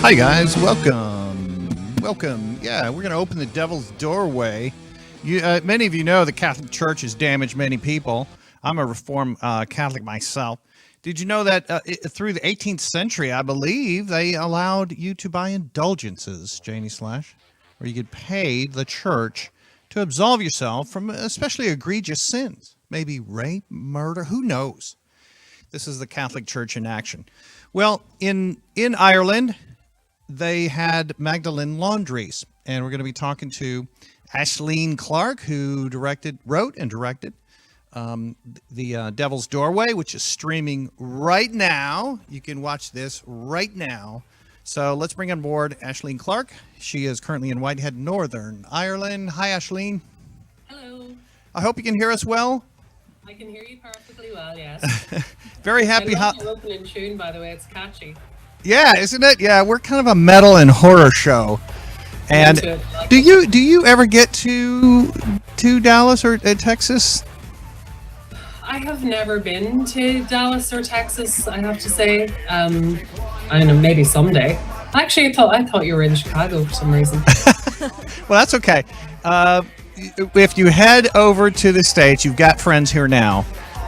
Hi guys, welcome. Yeah, we're going to open the devil's doorway. Many of you know the Catholic Church has damaged many people. I'm a Reformed Catholic myself. Did you know that through the 18th century, I believe, they allowed you to buy indulgences, Janie Slash, where you could pay the church to absolve yourself from especially egregious sins, maybe rape, murder, who knows? This is the Catholic Church in action. Well, in Ireland, they had Magdalene Laundries, and we're going to be talking to Aislinn Clarke, who wrote and directed the Devil's Doorway, which is streaming right now. You can watch this right now. So let's bring on board Aislinn Clarke. She is currently in Whitehead, Northern Ireland. Hi, Aislinn. Hello. I hope you can hear us well. I can hear you perfectly well, yes. Very happy. I love your opening tune, by the way. It's catchy. Yeah, isn't it? Yeah, we're kind of a metal and horror show. And do you ever get to Dallas or Texas? I have never been to Dallas or Texas, I have to say. I don't know, maybe someday. Actually, I thought you were in Chicago for some reason. Well, that's okay. If you head over to the States, you've got friends here now.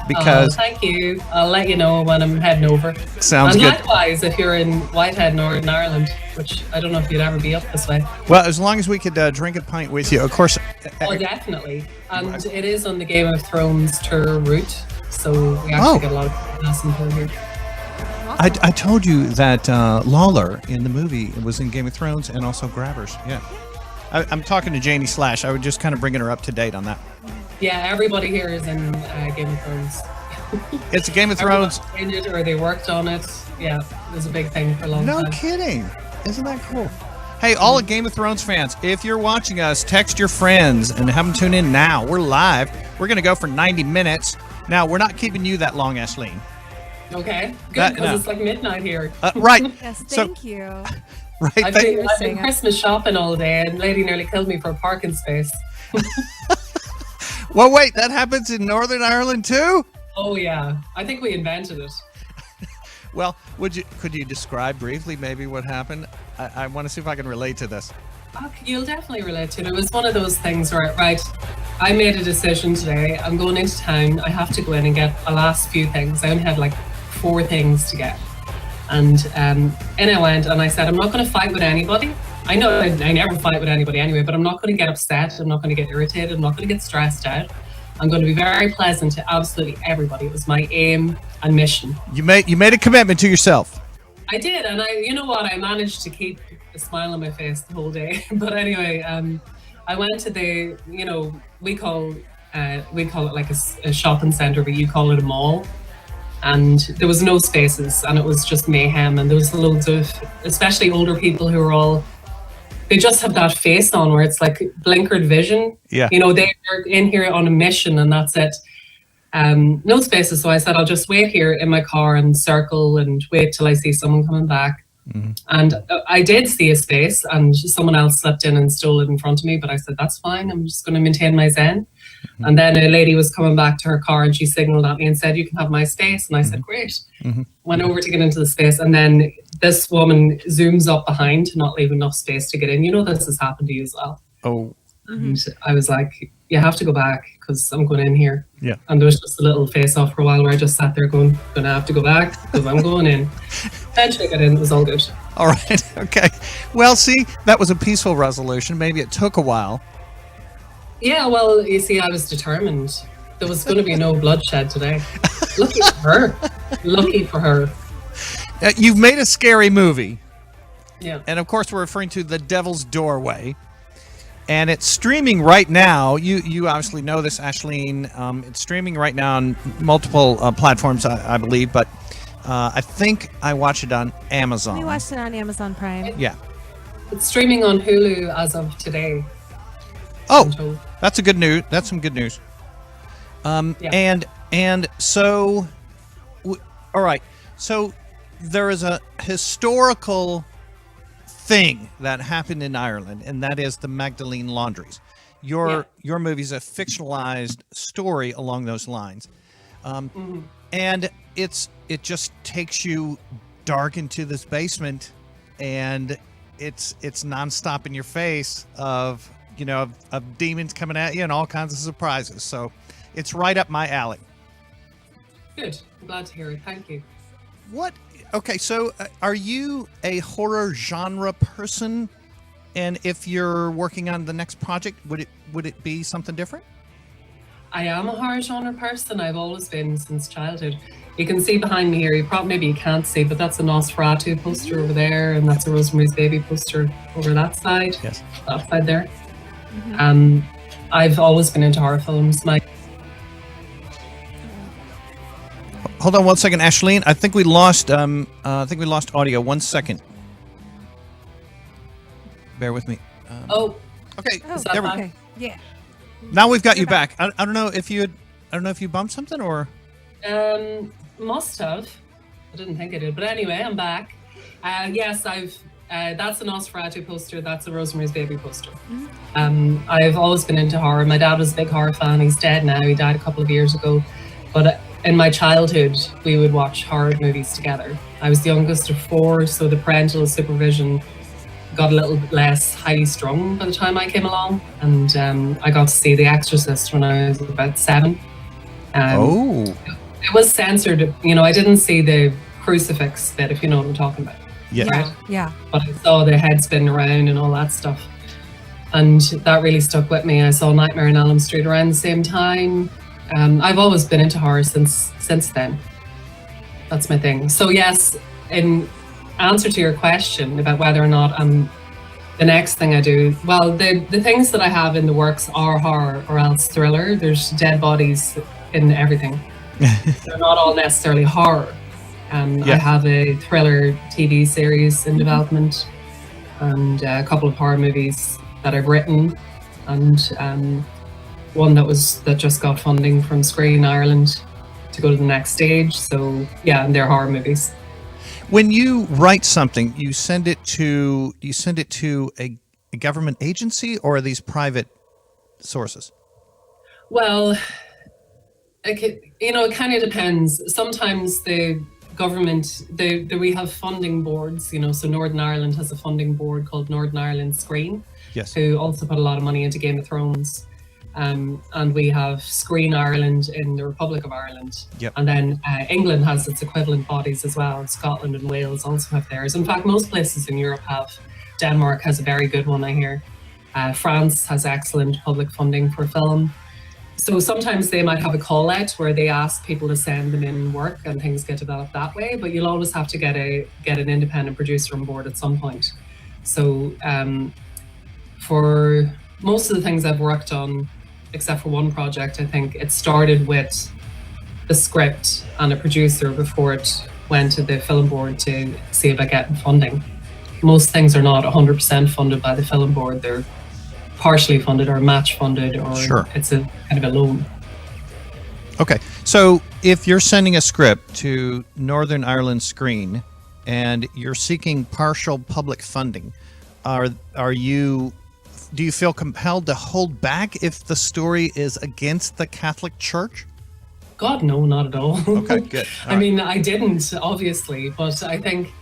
Because thank you. I'll let you know when I'm heading over. Sounds and good. Likewise, if you're in Whitehead, Northern Ireland, which I don't know if you'd ever be up this way. Well, as long as we could drink a pint with you, of course. Oh, definitely. And it is on the Game of Thrones tour route, so we actually get a lot of people passing through here. I told you that Lawler in the movie was in Game of Thrones and also Grabbers. Yeah. I'm talking to Janie Slash. I was just kind of bringing her up to date on that. Yeah, everybody here is in Game of Thrones. It's a Game of Thrones. In it, or they worked on it. Yeah, it was a big thing for a long time. No kidding. Isn't that cool? Hey, all Game of Thrones fans, if you're watching us, text your friends and have them tune in now. We're live. We're going to go for 90 minutes. Now, we're not keeping you that long, Aislinn. Okay, good, because it's like midnight here. Right. Yes, thank you. Right. I've been Christmas shopping all day, and lady nearly killed me for a parking space. Well, wait, that happens in Northern Ireland too? Oh yeah, I think we invented it. Well, could you describe briefly maybe what happened? I want to see if I can relate to this. Okay, you'll definitely relate to it. It was one of those things where, right, I made a decision today. I'm going into town. I have to go in and get the last few things. I only had like 4 things to get. And in I went and I said, I'm not going to fight with anybody. I know I never fight with anybody anyway, but I'm not going to get upset. I'm not going to get irritated. I'm not going to get stressed out. I'm going to be very pleasant to absolutely everybody. It was my aim and mission. You made a commitment to yourself. I did, and you know what? I managed to keep a smile on my face the whole day. But anyway, I went to the, we call it like a shopping centre, but you call it a mall. And there was no spaces, and it was just mayhem. And there was loads of, especially older people who were they just have that face on where it's like blinkered vision. Yeah. They're in here on a mission, and that's it. No spaces. So I said, I'll just wait here in my car and circle and wait till I see someone coming back. Mm-hmm. And I did see a space, and someone else slipped in and stole it in front of me. But I said, that's fine. I'm just going to maintain my zen. Mm-hmm. And then a lady was coming back to her car, and she signaled at me and said, you can have my space. And I said, great. Mm-hmm. Went over to get into the space. And then this woman zooms up behind to not leave enough space to get in. This has happened to you as well. Oh, And I was like, you have to go back because I'm going in here. Yeah. And there was just a little face off for a while where I just sat there going, gonna have to go back because I'm going in. Eventually I got in, it was all good. All right. Okay. Well, see, that was a peaceful resolution. Maybe it took a while. Yeah, well, you see, I was determined. There was going to be no bloodshed today. Lucky for her. Lucky for her. You've made a scary movie. Yeah. And of course, we're referring to The Devil's Doorway. And it's streaming right now. You obviously know this, Aislinn. It's streaming right now on multiple platforms, I believe. But I think I watched it on Amazon. We watched it on Amazon Prime. Yeah. It's streaming on Hulu as of today. Oh, that's a good news. That's some good news. Yeah. And so, all right. So there is a historical thing that happened in Ireland, and that is the Magdalene Laundries. Your movie's a fictionalized story along those lines, and it just takes you dark into this basement, and it's nonstop in your face of demons coming at you and all kinds of surprises. So it's right up my alley. Good. I'm glad to hear it. Thank you. What? Okay, so are you a horror genre person? And if you're working on the next project, would it be something different? I am a horror genre person. I've always been since childhood. You can see behind me here, maybe you can't see, but that's a Nosferatu poster over there, and that's a Rosemary's Baby poster over that side. Yes. That side there. I've always been into horror films. Hold on 1 second, Aislinn. I think we lost audio. 1 second. Bear with me. Okay. There we go. Okay. Yeah. Now we've got you back. I don't know if you bumped something or. Must have. I didn't think I did, but anyway, I'm back. Yes, that's a Nosferatu poster. That's a Rosemary's Baby poster. I've always been into horror. My dad was a big horror fan. He's dead now. He died a couple of years ago. But in my childhood, we would watch horror movies together. I was the youngest of four, so the parental supervision got a little less highly strung by the time I came along. And I got to see The Exorcist when I was about 7. It was censored. I didn't see the crucifix bit, if you know what I'm talking about. Yeah. Yeah. But I saw the head spinning around and all that stuff. And that really stuck with me. I saw Nightmare on Elm Street around the same time. I've always been into horror since then. That's my thing. So yes, in answer to your question about whether or not the next thing I do, well, the things that I have in the works are horror or else thriller. There's dead bodies in everything. They're not all necessarily horror. I have a thriller TV series in development and a couple of horror movies that I've written, and one that just got funding from Screen Ireland to go to the next stage. So yeah, and they're horror movies. When you write something, you send it to a government agency, or are these private sources? Well, it kind of depends. Sometimes the government, we have funding boards, so Northern Ireland has a funding board called Northern Ireland Screen, yes, who also put a lot of money into Game of Thrones. And we have Screen Ireland in the Republic of Ireland. Yep. And then England has its equivalent bodies as well. Scotland and Wales also have theirs. In fact, most places in Europe have. Denmark has a very good one, I hear. France has excellent public funding for film. So sometimes they might have a call out where they ask people to send them in work and things get developed that way, but you'll always have to get an independent producer on board at some point. So for most of the things I've worked on, except for one project, I think it started with the script and a producer before it went to the film board to see about getting funding. Most things are not 100% funded by the film board. They're partially funded or match funded, or Sure. It's a kind of a loan. Okay, so if you're sending a script to Northern Ireland Screen and you're seeking partial public funding, do you feel compelled to hold back if the story is against the Catholic Church? God, no, not at all. Okay, good. I mean, I didn't, obviously, but I think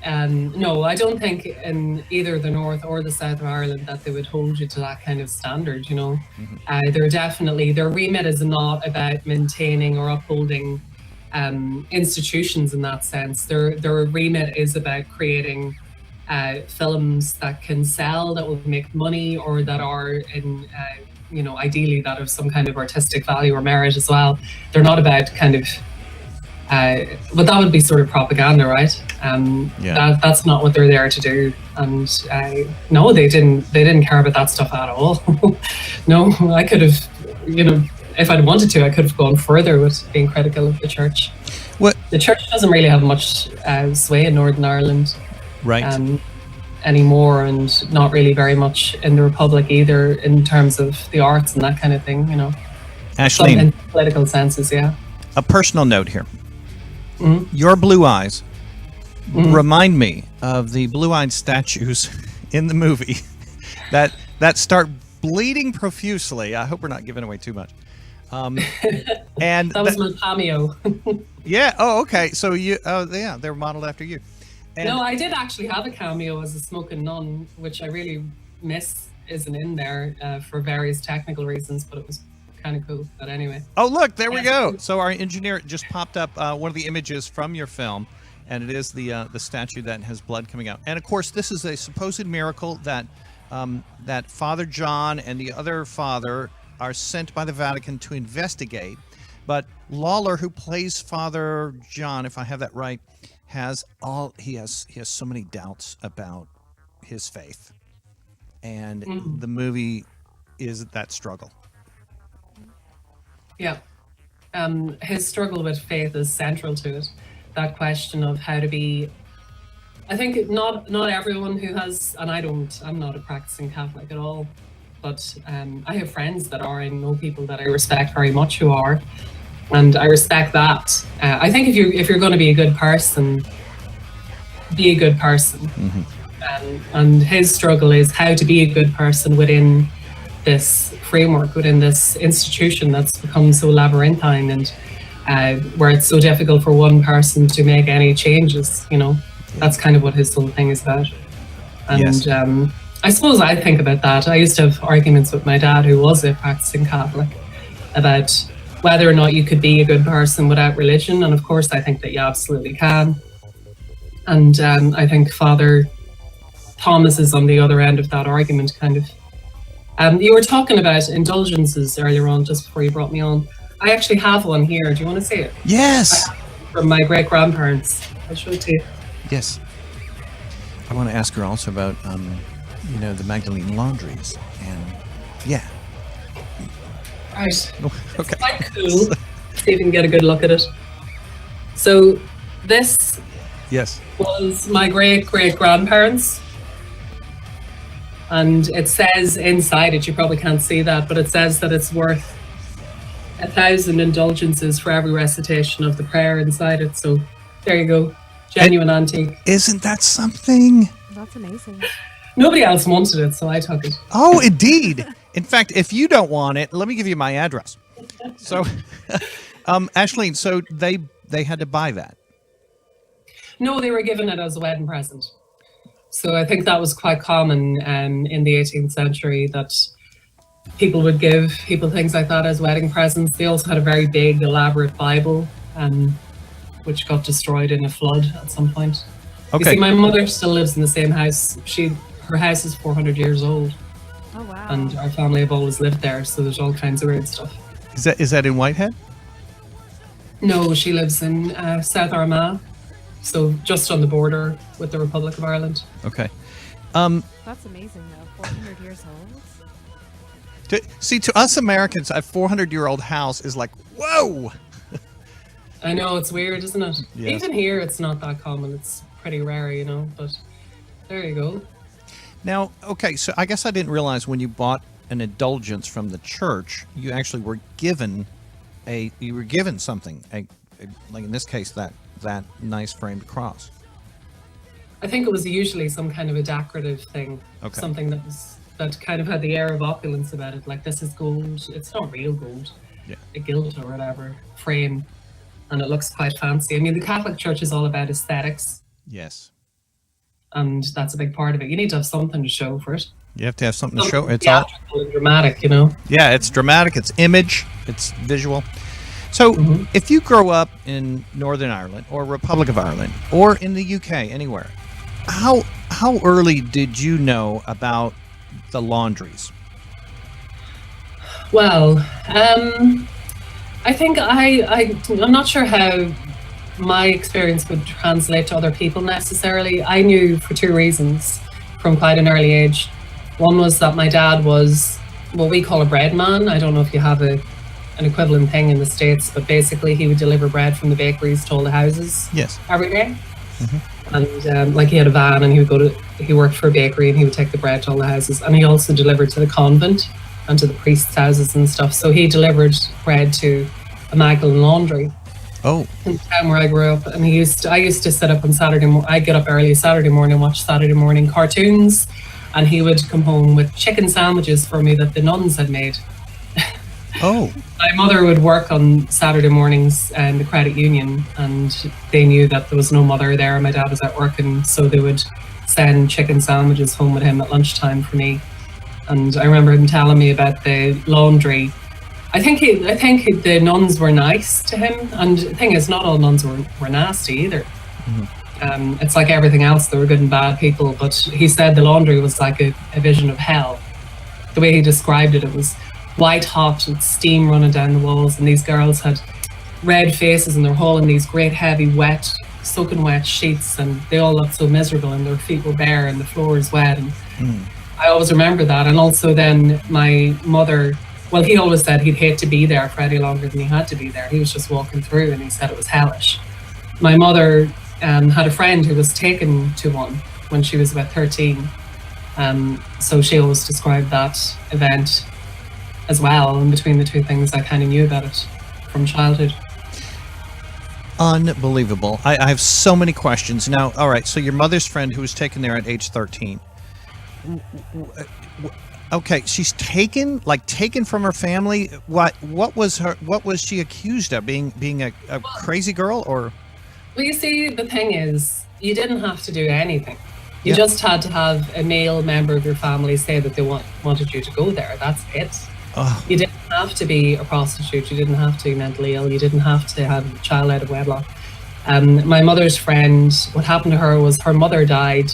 No, I don't think in either the north or the south of Ireland that they would hold you to that kind of standard. Their remit is not about maintaining or upholding institutions in that sense. Their remit is about creating films that can sell, that will make money, or that are in ideally that of some kind of artistic value or merit as well. They're not about kind of but that would be sort of propaganda, right? That's not what they're there to do. And no, they didn't care about that stuff at all. No, I could have, if I'd wanted to, I could have gone further with being critical of the church. What? The church doesn't really have much sway in Northern Ireland, right? Anymore, and not really very much in the Republic either, in terms of the arts and that kind of thing. Aislinn, in political senses, yeah. A personal note here. Mm-hmm. Your blue eyes remind me of the blue-eyed statues in the movie that start bleeding profusely. I hope we're not giving away too much. And that was my cameo. Yeah. Oh, okay. So they're modeled after you. And no, I did actually have a cameo as a smoking nun, which I really miss isn't in there for various technical reasons, but it was kind of cool. But anyway. Oh, look, there we go. So our engineer just popped up one of the images from your film, and it is the statue that has blood coming out. And of course, this is a supposed miracle that that Father John and the other father are sent by the Vatican to investigate. But Lawler, who plays Father John, if I have that right, he has so many doubts about his faith, and the movie is that struggle. Yeah, his struggle with faith is central to it. That question of how to be. I think not everyone who has, and I'm not a practicing Catholic at all, but I have friends that are, and know people that I respect very much who are. And I respect that. I think if you're going to be a good person, be a good person. Mm-hmm. And his struggle is how to be a good person within this framework, within this institution that's become so labyrinthine, and where it's so difficult for one person to make any changes. That's kind of what his whole thing is about. And yes. I suppose I think about that. I used to have arguments with my dad, who was a practicing Catholic, about whether or not you could be a good person without religion. And of course, I think that you absolutely can. And I think Father Thomas is on the other end of that argument, kind of. You were talking about indulgences earlier on, just before you brought me on. I actually have one here. Do you want to see it? Yes. From my great-grandparents. I'll show it to you. Yes. I want to ask her also about, the Magdalene Laundries. And, yeah. Right. Okay. It's quite cool. See if you can get a good look at it. So this was my great-great-grandparents. And it says inside it, you probably can't see that, but it says that it's worth 1,000 indulgences for every recitation of the prayer inside it. So there you go. Genuine antique. Isn't that something? That's amazing. Nobody else wanted it, so I took it. Oh, indeed. In fact, if you don't want it, let me give you my address. So, Aislinn, so they had to buy that? No, they were given it as a wedding present. So I think that was quite common in the 18th century, that people would give people things like that as wedding presents. They also had a very big, elaborate Bible, which got destroyed in a flood at some point. Okay. You see, my mother still lives in the same house. Her house is 400 years old. Oh, wow. And our family have always lived there, so there's all kinds of weird stuff. Is that in Whitehead? No, she lives in South Armagh, so just on the border with the Republic of Ireland. Okay. That's amazing, though. 400 years old. To us Americans, a 400-year-old house is like, whoa! I know, it's weird, isn't it? Yes. Even here, it's not that common. It's pretty rare, but there you go. Now, okay, so I guess I didn't realize when you bought an indulgence from the church, you actually were given something, like in this case, that nice framed cross. I think it was usually some kind of a decorative thing, something that kind of had the air of opulence about it. Like, this is gold. It's not real gold. Yeah. A gilt or whatever frame, and it looks quite fancy. I mean, the Catholic Church is all about aesthetics. Yes. and that's a big part of it. You need to have something to show for it. You have to have something to show. It's theatrical and dramatic, you know. Yeah, it's dramatic. It's image. It's visual. So, if you grow up in Northern Ireland or Republic of Ireland or in the UK, anywhere, how early did you know about the Laundries? Well, I think I'm not sure how my experience would translate to other people necessarily. I knew for two reasons from quite an early age. One was that my dad was what we call a bread man. I don't know if you have an equivalent thing in the States, but basically he would deliver bread from the bakeries to all the houses. Yes. Every day. And like he had a van, and he worked for a bakery, and he would take the bread to all the houses. And he also delivered to the convent and to the priests' houses and stuff. So he delivered bread to a Magdalene Laundry. Oh. In the town where I grew up, and I used to sit up on I'd get up early Saturday morning, watch Saturday morning cartoons, and he would come home with chicken sandwiches for me that the nuns had made. Oh. My mother would work on Saturday mornings in the credit union, and they knew that there was no mother there. My dad was out working, so they would send chicken sandwiches home with him at lunchtime for me. And I remember him telling me about the laundry. I think the nuns were nice to him, and the thing is, not all nuns were nasty either. It's like everything else; they were good and bad people. But he said the laundry was like a vision of hell. The way he described it, it was white hot with steam running down the walls, and these girls had red faces, and they're hauling these great heavy wet, soaking wet sheets, and they all looked so miserable, and their feet were bare, and the floor was wet. And I always remember that. And also then my mother. Well, he always said he'd hate to be there for any longer than he had to be there. He was just walking through, and he said it was hellish. My mother had a friend who was taken to one when she was about 13. So she always described that event as well. And between the two things, I kind of knew about it from childhood. Unbelievable. I have so many questions. Now, all right, so your mother's friend who was taken there at age 13. Okay, she's taken from her family. What was she accused of? Being a crazy girl, or? Well, you see, the thing is, you didn't have to do anything. You just had to have a male member of your family say that they wanted you to go there. That's it. Oh. You didn't have to be a prostitute. You didn't have to be mentally ill. You didn't have to have a child out of wedlock. My mother's friend, what happened to her was her mother died,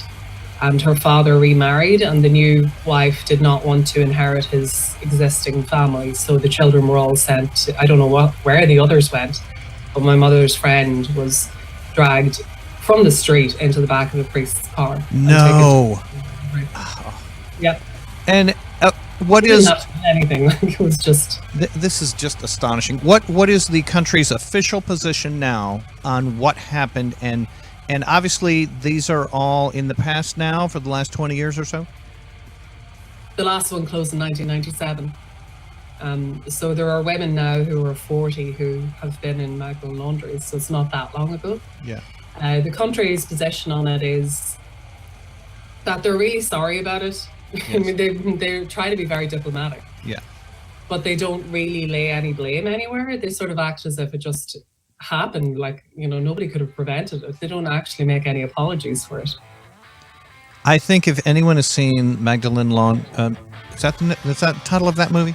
and her father remarried, and the new wife did not want to inherit his existing family. So the children were all sent, I don't know where the others went, but my mother's friend was dragged from the street into the back of a priest's car. No. Yep. And what Didn't is have to do anything? It was just. This is just astonishing. What is the country's official position now on what happened? And obviously, these are all in the past now for the last 20 years or so? The last one closed in 1997. So there are women now who are 40 who have been in Magdalene Laundries, so it's not that long ago. Yeah. The country's position on it is that they're really sorry about it. Yes. I mean, they try to be very diplomatic. Yeah. But they don't really lay any blame anywhere. They sort of act as if it just happened, like, nobody could have prevented it. They don't actually make any apologies for it. I think if anyone has seen Magdalene is that the title of that movie?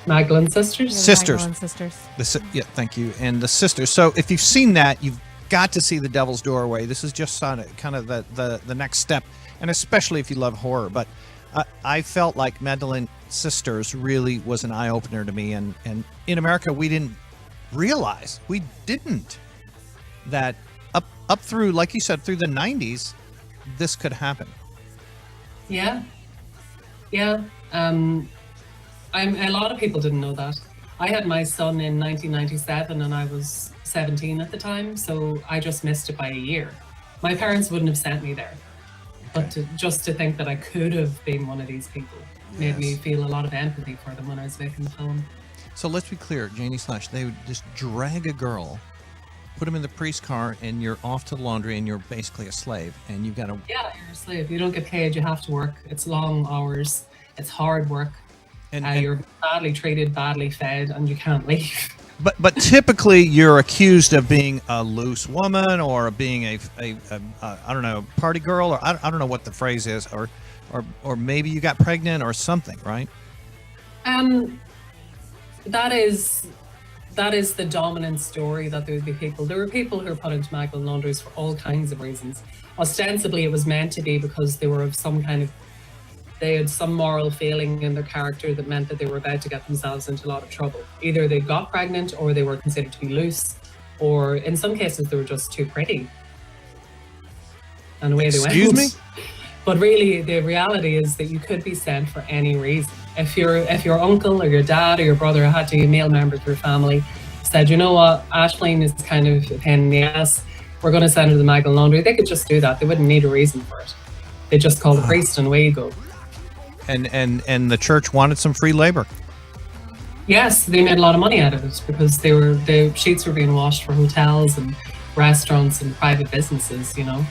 Magdalene Sisters? Yeah, Sisters. Magdalene Sisters. Yeah, thank you. And the Sisters. So if you've seen that, you've got to see The Devil's Doorway. This is just kind of the next step, and especially if you love horror. But I felt like Magdalene Sisters really was an eye-opener to me. And in America, we didn't realize that up through, like you said, through the 90s, this could happen. Yeah. A lot of people didn't know that. I had my son in 1997, and I was 17 at the time, so I just missed it by a year. My parents wouldn't have sent me there, but just to think that I could have been one of these people made me feel a lot of empathy for them when I was making the film. So let's be clear, Janie Slash, they would just drag a girl, put him in the priest car, and you're off to the laundry, and you're basically a slave, and you've got to... Yeah, you're a slave. You don't get paid. You have to work. It's long hours. It's hard work. And you're badly treated, badly fed, and you can't leave. But typically you're accused of being a loose woman or being a I don't know, party girl, or I don't know what the phrase is, or maybe you got pregnant or something, right? That is the dominant story, that there would be people. There were people who were put into Magdalene Laundries for all kinds of reasons. Ostensibly, it was meant to be because they were of they had some moral failing in their character that meant that they were about to get themselves into a lot of trouble. Either they got pregnant, or they were considered to be loose, or in some cases they were just too pretty. And away they went. Excuse me? But really, the reality is that you could be sent for any reason. If your uncle or your dad or your brother had to, a male member of your family, said, you know what, Aislinn is kind of a pain in the ass, we're going to send her to the Magdalene Laundry, they could just do that. They wouldn't need a reason for it. They just call the priest and away you go. And the church wanted some free labor. Yes, they made a lot of money out of it because the sheets were being washed for hotels and restaurants and private businesses, you know.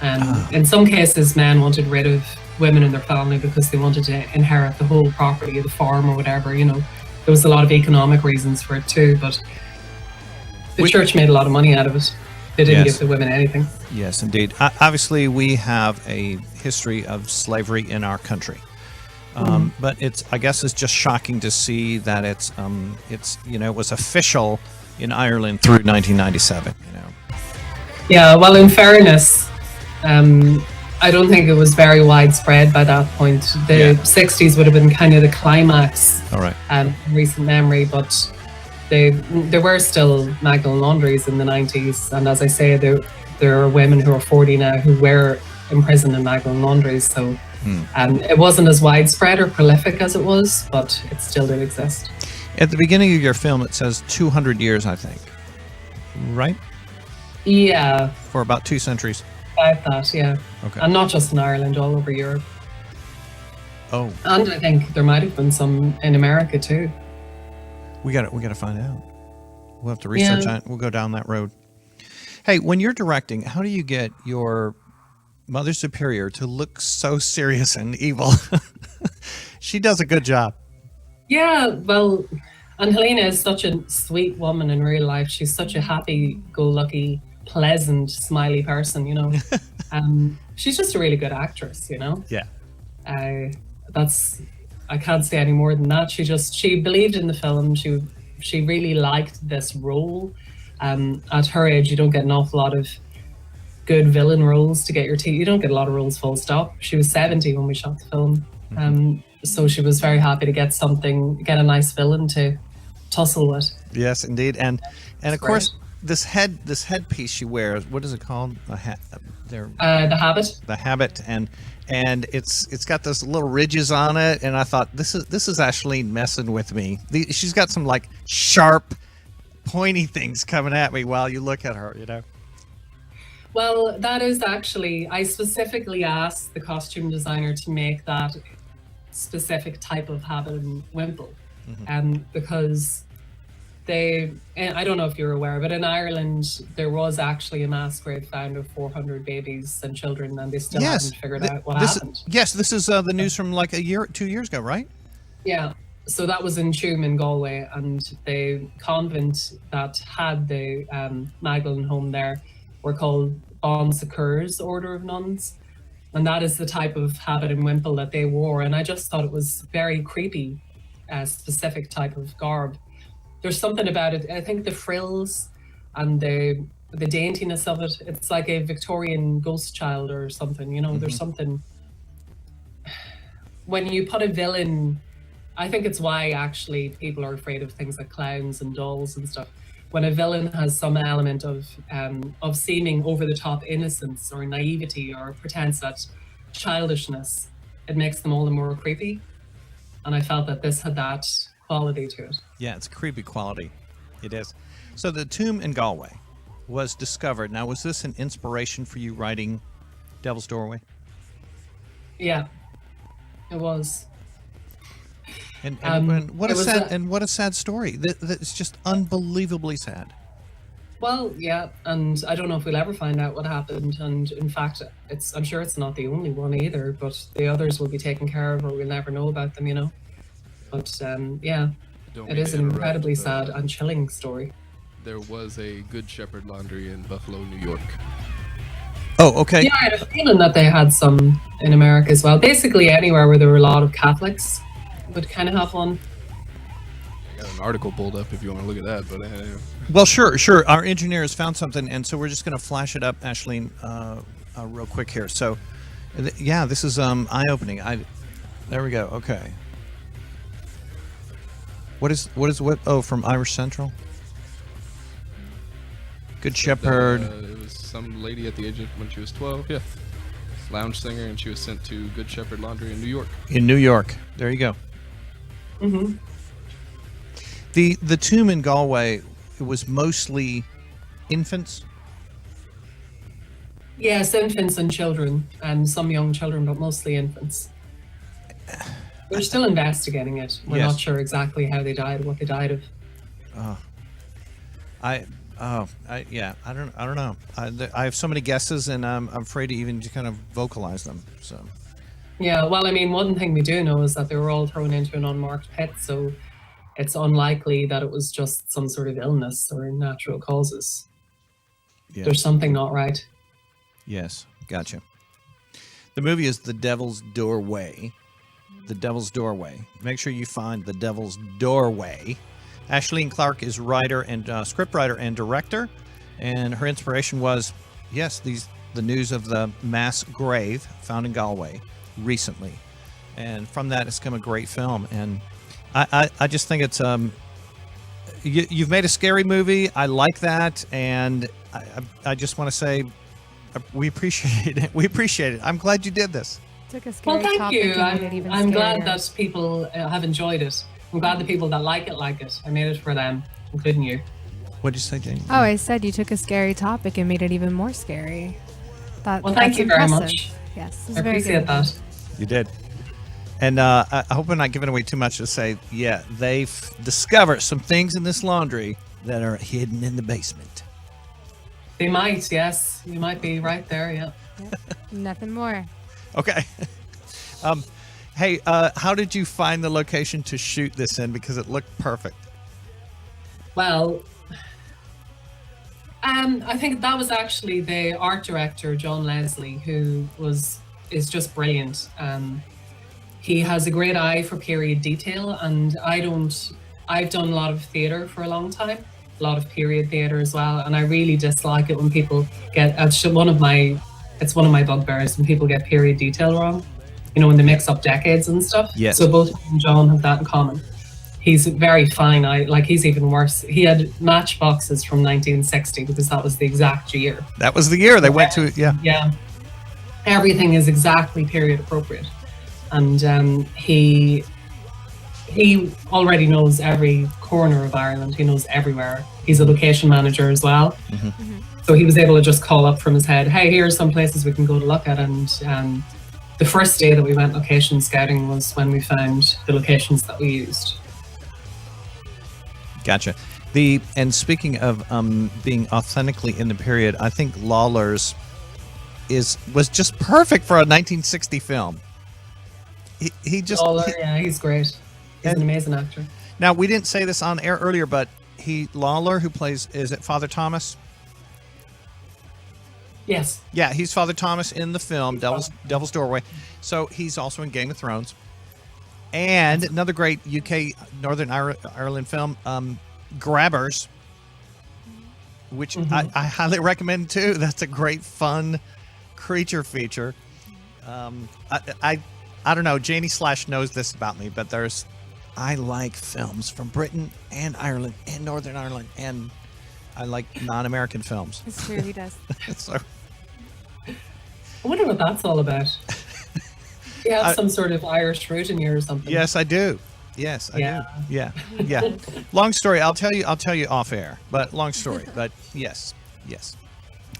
And in some cases, men wanted rid of women in their family because they wanted to inherit the whole property of the farm or whatever, you know. There was a lot of economic reasons for it too, but the church made a lot of money out of it. They didn't give the women anything. Yes, indeed. Obviously, we have a history of slavery in our country. But I guess it's just shocking to see that it was official in Ireland through 1997, you know. Yeah, well, in fairness, I don't think it was very widespread by that point. The 60s would have been kind of the climax. All right. In recent memory, but there were still Magdalene Laundries in the 90s, and as I say, there are women who are 40 now who were imprisoned in Magdalene Laundries, so it wasn't as widespread or prolific as it was, but it still did exist. At the beginning of your film, it says 200 years, I think, right? Yeah. For about 2 centuries. About that, yeah. Okay. And not just in Ireland, all over Europe. Oh. And I think there might have been some in America too. We got to find out. We'll have to research on it. We'll go down that road. Hey, when you're directing, how do you get your Mother Superior to look so serious and evil? She does a good job. Yeah, well, and Helena is such a sweet woman in real life. She's such a happy-go-lucky, pleasant, smiley person, you know. She's just a really good actress, you know. Yeah. I can't say any more than that. She believed in the film. She really liked this role. At her age, you don't get an awful lot of good villain roles to get your teeth. You don't get a lot of roles, full stop. She was 70 when we shot the film. So she was very happy to get a nice villain to tussle with. Yes, indeed. And of course, this headpiece she wears, what is it called? The habit. The habit, and it's got those little ridges on it, and I thought this is Aislinn messing with me. She's got some like sharp, pointy things coming at me while you look at her, you know. Well, that is actually, I specifically asked the costume designer to make that specific type of habit and wimple, because I don't know if you're aware, but in Ireland there was actually a mass grave found of 400 babies and children, and they still haven't figured out what happened. Yes, this is the news from like 2 years ago, right? Yeah, so that was in Tuam in Galway, and the convent that had the Magdalene home there were called Bon Secours Order of Nuns, and that is the type of habit and wimple that they wore, and I just thought it was very creepy, a specific type of garb. There's something about it. I think the frills and the daintiness of it, it's like a Victorian ghost child or something, you know. There's something, when you put a villain, I think it's why actually people are afraid of things like clowns and dolls and stuff. When a villain has some element of seeming over-the-top innocence or naivety or pretense at childishness, it makes them all the more creepy. And I felt that this had that quality to it. Yeah, it's a creepy quality. It is. So the tomb in Galway was discovered. Now, was this an inspiration for you writing Devil's Doorway? Yeah, it was. And what a sad story. That's just unbelievably sad. Well, yeah, and I don't know if we'll ever find out what happened. And in fact, I'm sure it's not the only one either, but the others will be taken care of, or we'll never know about them, you know. But yeah, Don't It mean is to an interrupt, incredibly but, sad and chilling story. There was a Good Shepherd Laundry in Buffalo, New York. Oh, okay. Yeah, I had a feeling that they had some in America as well. Basically, anywhere where there were a lot of Catholics would kind of have one. I got an article pulled up if you want to look at that, but Well, sure. Our engineer has found something, and so we're just going to flash it up, Aislinn, real quick here. So, yeah, this is eye-opening. There we go. Okay. What? Oh, from Irish Central. Good Shepherd. it was some lady at the age of when she was 12. Yeah, lounge singer, and she was sent to Good Shepherd Laundry in New York. In New York. There you go. Hmm. The tomb in Galway, it was mostly infants. Yes, infants and children, and some young children, but mostly infants. We're still investigating it. We're Yes. not sure exactly how they died, what they died of. I don't know. I have so many guesses, and I'm afraid to even kind of vocalize them. So. Yeah, well, I mean, one thing we do know is that they were all thrown into an unmarked pit, so it's unlikely that it was just some sort of illness or natural causes. Yeah. There's something not right. Yes, gotcha. The movie is The Devil's Doorway. The Devil's Doorway. Make sure you find The Devil's Doorway. Aislinn Clarke is writer and scriptwriter and director, and her inspiration was, yes, the news of the mass grave found in Galway recently, and from that it's come a great film. And I just think it's you've made a scary movie. I like that, and I just want to say we appreciate it. We appreciate it. I'm glad you did this. Took a scary Well, thank topic you. and made it even I'm glad scarier. that people have enjoyed it. I'm glad the people that like it. I made it for them, including you. What did you say, Jane? Oh, I said you took a scary topic and made it even more scary. Well, thank That's you very impressive. much. Yes, it's I very appreciate good. that. You did. And I hope I'm not giving away too much to say, yeah, they've discovered some things in this laundry that are hidden in the basement. They might, yes. You might be right there, yeah. Nothing more. Okay. Hey, how did you find the location to shoot this in? Because it looked perfect. Well, I think that was actually the art director, John Leslie, who is just brilliant. He has a great eye for period detail, and I've done a lot of theater for a long time, a lot of period theater as well, and I really dislike it when people get, it's one of my bugbears when people get period detail wrong, you know, when they mix up decades and stuff. Yes. So both he and John have that in common. He's very fine. He's even worse. He had matchboxes from 1960 because that was the exact year. That was the year they went to, yeah. Yeah. Everything is exactly period appropriate. And he already knows every corner of Ireland. He knows everywhere. He's a location manager as well. So he was able to just call up from his head, hey, here's some places we can go to look at. And the first day that we went location scouting was when we found the locations that we used. Gotcha. And speaking of being authentically in the period, I think Lawler's was just perfect for a 1960 film. He just Lawler, yeah, he's great. He's an amazing actor. Now, we didn't say this on air earlier, but Lawler, who plays, is it Father Thomas? Yes. Yeah, he's Father Thomas in the film Devil's Doorway. So he's also in Game of Thrones. And another great UK Northern Ireland film, Grabbers, which I highly recommend too. That's a great, fun creature feature. I don't know, Janie Slash knows this about me, but I like films from Britain and Ireland and Northern Ireland, and I like non-American films. It's true, he does. So, I wonder what that's all about. Do you have some sort of Irish root in you or something? yes, I do. Yes, I Yeah. do. Yeah. Long story. I'll tell you off air, but long story. But yes.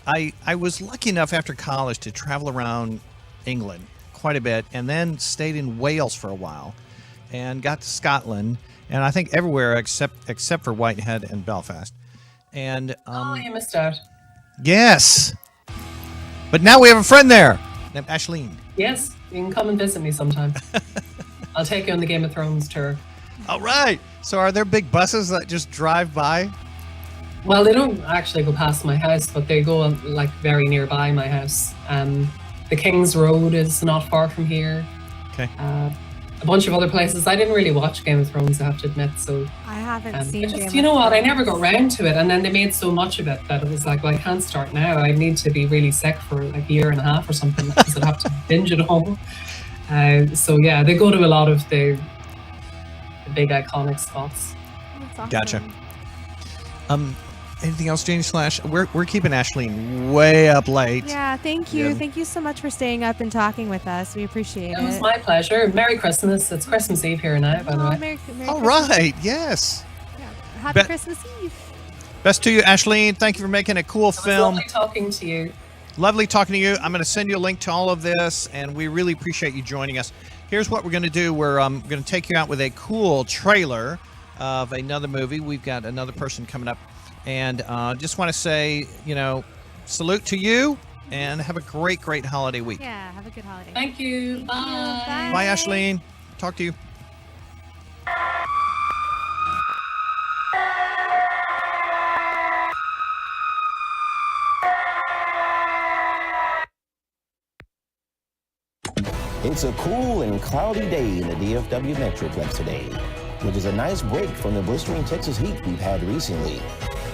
I was lucky enough after college to travel around England quite a bit, and then stayed in Wales for a while, and got to Scotland, and I think everywhere except for Whitehead and Belfast. And You missed out. yes, but now we have a friend there named Aislinn. Yes, you can come and visit me sometime. I'll take you on the Game of Thrones tour. All right. So are there big buses that just drive by? Well, they don't actually go past my house, but they go like very nearby my house. The King's Road is not far from here. Okay. A bunch of other places. I didn't really watch Game of Thrones, I have to admit. So I haven't seen I just, Game you know of what? I Thrones. never got round to it, and then they made so much of it that it was like, well, I can't start now. I need to be really sick for like a year and a half or something because I'd have to binge it all. So yeah, they go to a lot of the big iconic spots. That's awesome. Gotcha. Anything else, Janie Slash? We're keeping Aislinn way up late. Yeah, thank you. Yeah. Thank you so much for staying up and talking with us. We appreciate It was it. my pleasure. Merry Christmas. It's Christmas Eve here now, by the Oh, way. Merry All Christmas. right. Yes. Yeah. Happy Bet- Christmas Eve. Best to you, Aislinn. Thank you for making a cool It was film. lovely talking to you. Lovely talking to you. I'm going to send you a link to all of this, and we really appreciate you joining us. Here's what we're going to do. We're going to take you out with a cool trailer of another movie. We've got another person coming up. And just want to say, salute to you, and have a great, great holiday week. Yeah, have a good holiday. Thank you. Bye. Bye. Bye, Aislinn. Talk to you. It's a cool and cloudy day in the DFW Metroplex today, which is a nice break from the blistering Texas heat we've had recently.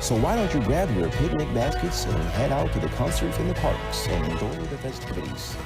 So why don't you grab your picnic baskets and head out to the concerts in the parks and enjoy the festivities.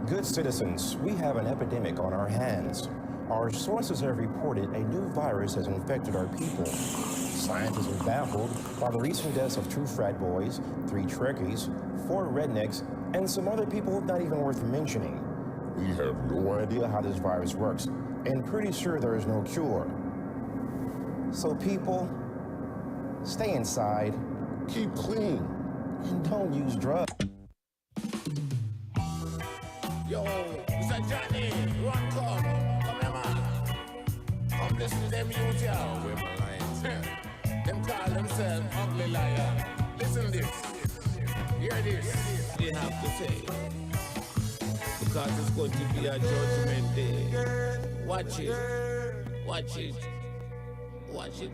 Good citizens, we have an epidemic on our hands. Our sources have reported a new virus has infected our people. Scientists are baffled by the recent deaths of 2 frat boys, 3 Trekkies, 4 rednecks, and some other people not even worth mentioning. We have no idea how this virus works, and pretty sure there is no cure. So people, stay inside, keep clean, and don't use drugs. Yo, Mr. Johnny, run come here, man. Come listen to them youth here. Where my lines? Them call themselves ugly liar. Listen this. Hear this. They have to say. Because it's going to be a judgment day. Watch it. Watch it. Watch it.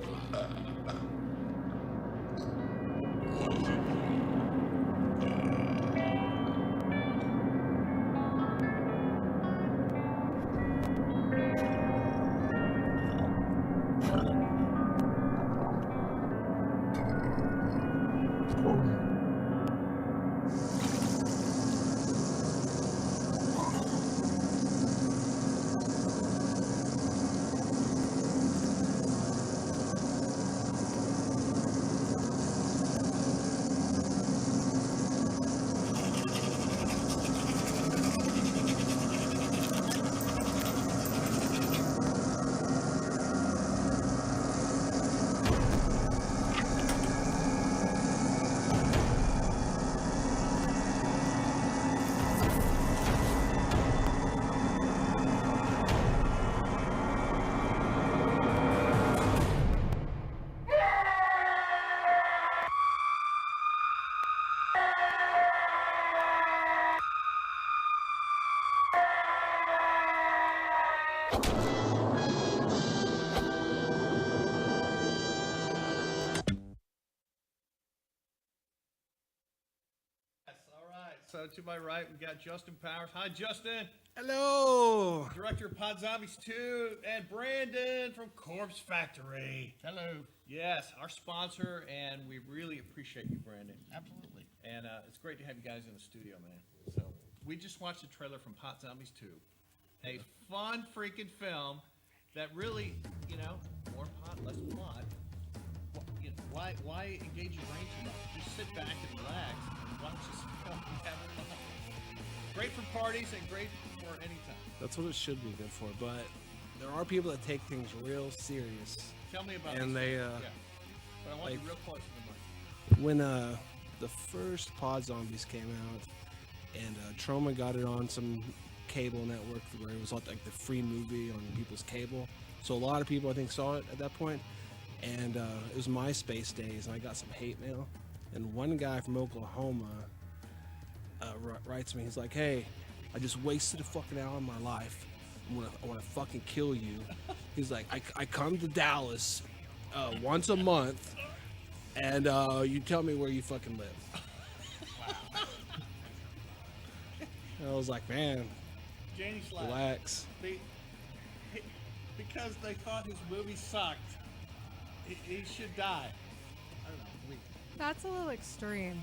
So to my right, we got Justin Powers. Hi, Justin. Hello. Director of Pod Zombies 2, and Brandon from Corpse Factory. Hello. Yes, our sponsor, and we really appreciate you, Brandon. Absolutely. And it's great to have you guys in the studio, man. So we just watched a trailer from Pot Zombies 2. A fun freaking film that really, more pot, less plot. Why engage your brain too much? Just sit back and relax and watch this film and have fun. Great for parties and great for any time. That's what it should be good for, but there are people that take things real serious. Tell me about And this. they, But I want you like- real close to the mic. when the first Pod Zombies came out, and Troma got it on some cable network where it was like the free movie on people's cable. So a lot of people, I think, saw it at that point. And it was MySpace days, and I got some hate mail. And one guy from Oklahoma writes me, he's like, "Hey, I just wasted a fucking hour of my life. I want to fucking kill you." He's like, I come to Dallas once a month, and you tell me where you fucking live. And I was like, man, Janie Slash. relax. Because they thought his movie sucked, he should die. I don't know. That's a little extreme.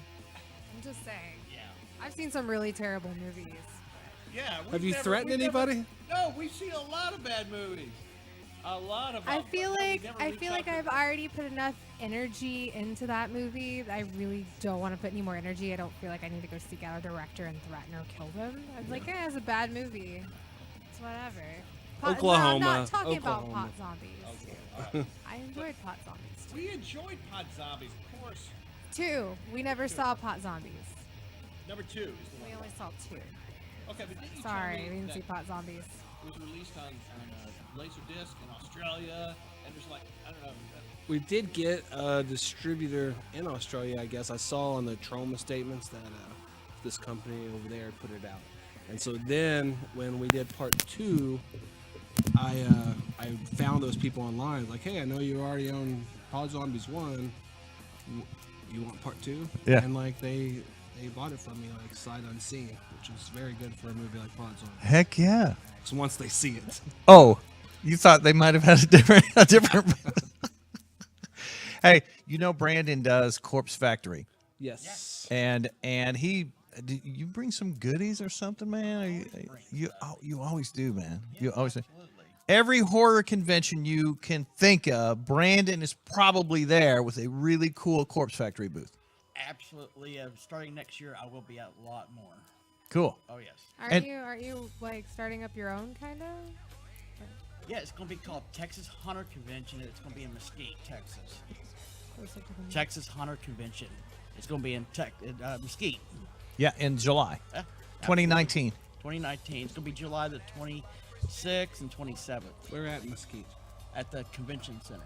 I'm just saying. Yeah. I've seen some really terrible movies. Yeah. Have you threatened anybody? No, we've seen a lot of bad movies. A lot of them. I feel but we like never I reached feel out like to I've them. already put enough energy into that movie. I really don't want to put any more energy. I don't feel like I need to go seek out a director and threaten or kill them. I was like, yeah, it's a bad movie. It's whatever. No, I'm Oklahoma. not talking about Oklahoma. Pot Zombies. Okay, all right. I enjoyed Pot Zombies too. We enjoyed Pod Zombies, of course. 2. We never saw Pot Zombies. Number 2 is the We one. only saw 2. Okay, but didn't you Sorry, tell we me didn't that see Pot Zombies. it was released on Laserdisc in Australia, and there's like, I don't know. We did get a distributor in Australia, I guess. I saw on the Troma statements that this company over there put it out. And so then when we did part 2, I found those people online. Like, hey, I know you already own Pod Zombies 1. You want part 2? Yeah. And like they bought it from me like sight unseen, which is very good for a movie like Pod Zombies. Heck yeah. So once they see it. Oh, you thought they might have had a different. Hey, Brandon does Corpse Factory, Yes. and he. Did you bring some goodies or something, man? You always do, man. You always do. Every horror convention you can think of, Brandon is probably there with a really cool Corpse Factory booth. Absolutely. Starting next year, I will be at a lot more. Cool. Oh yes. Aren't you like starting up your own kind of? Yeah, it's going to be called Texas Hunter Convention, and it's going to be in Mesquite, Texas. Closer to the- Texas Hunter Convention. It's going to be in Mesquite. Yeah, in July, Yeah, 2019. 2019. It's going to be July the 26th and 27th We're at Mesquite. at the convention center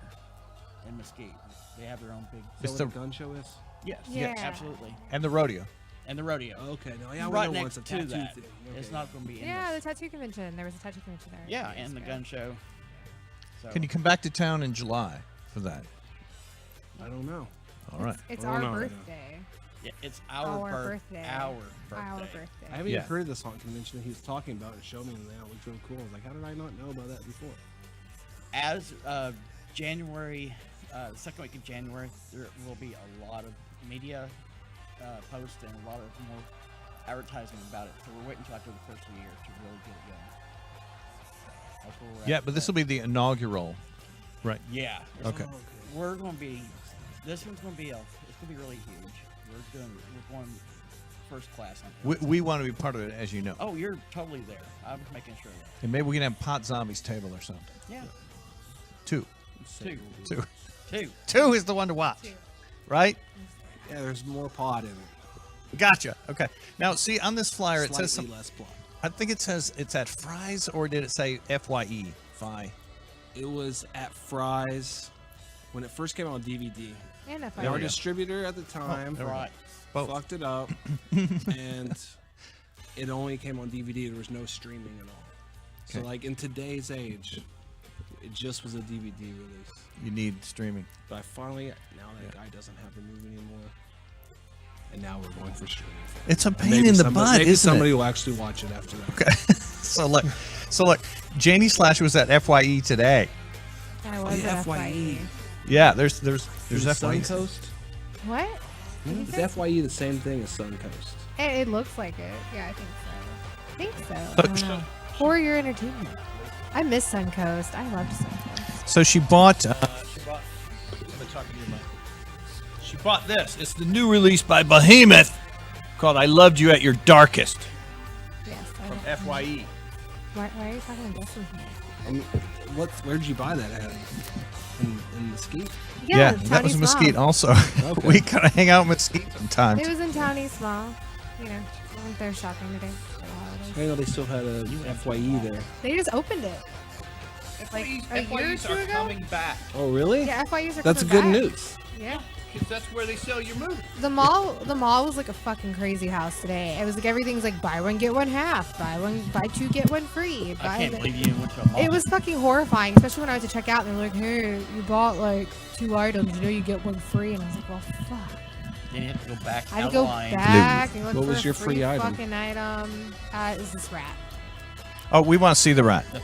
in Mesquite. They have their own big. It's Is the that what the gun show is? Yes, Yeah. absolutely. and the rodeo. And the rodeo. Okay, no, yeah, right we know next once a to tattoo that. thing. It's Okay. not going to be in Yeah, this. the tattoo convention. There was a tattoo convention there. Yeah, years and the ago. gun show. So, Can you come back to town in July for that? I don't know. All right. It's Oh, our no, no. birthday. Yeah, it's our birthday. Our birthday. Our birthday. I haven't Yeah. even heard of this haunt convention that he was talking about and showed me, and that looked really cool. I was like, how did I not know about that before? As January, the second week of January, there will be a lot of media posts and a lot of more advertising about it. So we're waiting until after the first of the year to really get it going. That's where we're at Yeah, but with this will that. be the inaugural, right? Yeah. Okay. We're going to be. This one's going to be it's going to be really huge. We're going first class on it. We want to be part of it, as you know. Oh, you're totally there. I'm making sure of that. And maybe we can have Pot Zombies table or something. Yeah. 2. Two. 2. 2 is the one to watch, Two. right? Yeah, there's more pod in it. Gotcha. Okay. Now, see, on this flyer, it says Slightly some. less plot. I think it says it's at Fry's, or did it say FYE? Phi. It was at Fry's when it first came out on DVD. And if Our we go. distributor at the time there we go. Right. Both. fucked it up, and it only came on DVD. There was no streaming at all. So, Okay. like in today's age, it just was a DVD release. You need streaming. But I finally, now that guy doesn't have the movie anymore, and now we're going for streaming. It's a pain Maybe in the somebody- butt, maybe isn't somebody it? will actually watch it after that. Okay. so look, Janie Slash was at FYE today. I was yeah, at FYE. Yeah, there's Is FYE. Suncoast? What? Is FYE the same thing as Suncoast? It looks like it. Yeah, I think so. think so. I don't know. For your entertainment. I miss Suncoast. I loved Suncoast. So she bought. She bought this. It's the new release by Behemoth called "I Loved You at Your Darkest" Yes. from FYE. Why are you talking about this with me? Where did you buy that at? In Mesquite? Yeah, Tony that was Small. Mesquite also. Okay. We kind of hang out in Mesquite sometimes. It was in Tony Small. You know, I went there shopping today for the holidays. I didn't know they still had a FYE there. They just opened it. Like a year or two are ago? coming back Oh, really? Yeah, FYEs are That's coming good back. news. Yeah. because that's where they sell your movie. The mall was like a fucking crazy house today. It was like everything's like buy one get one half, buy two get one free. I can't believe you went to a mall. It was fucking horrifying, especially when I went to check out and they're like, "Hey, you bought like 2 items, you know you get one free," and I was like, "Well, fuck." Then you have to go back. I had out to go of line. back and look What for was a your free item? fucking item. Is this rat? Oh, we want to see the rat. The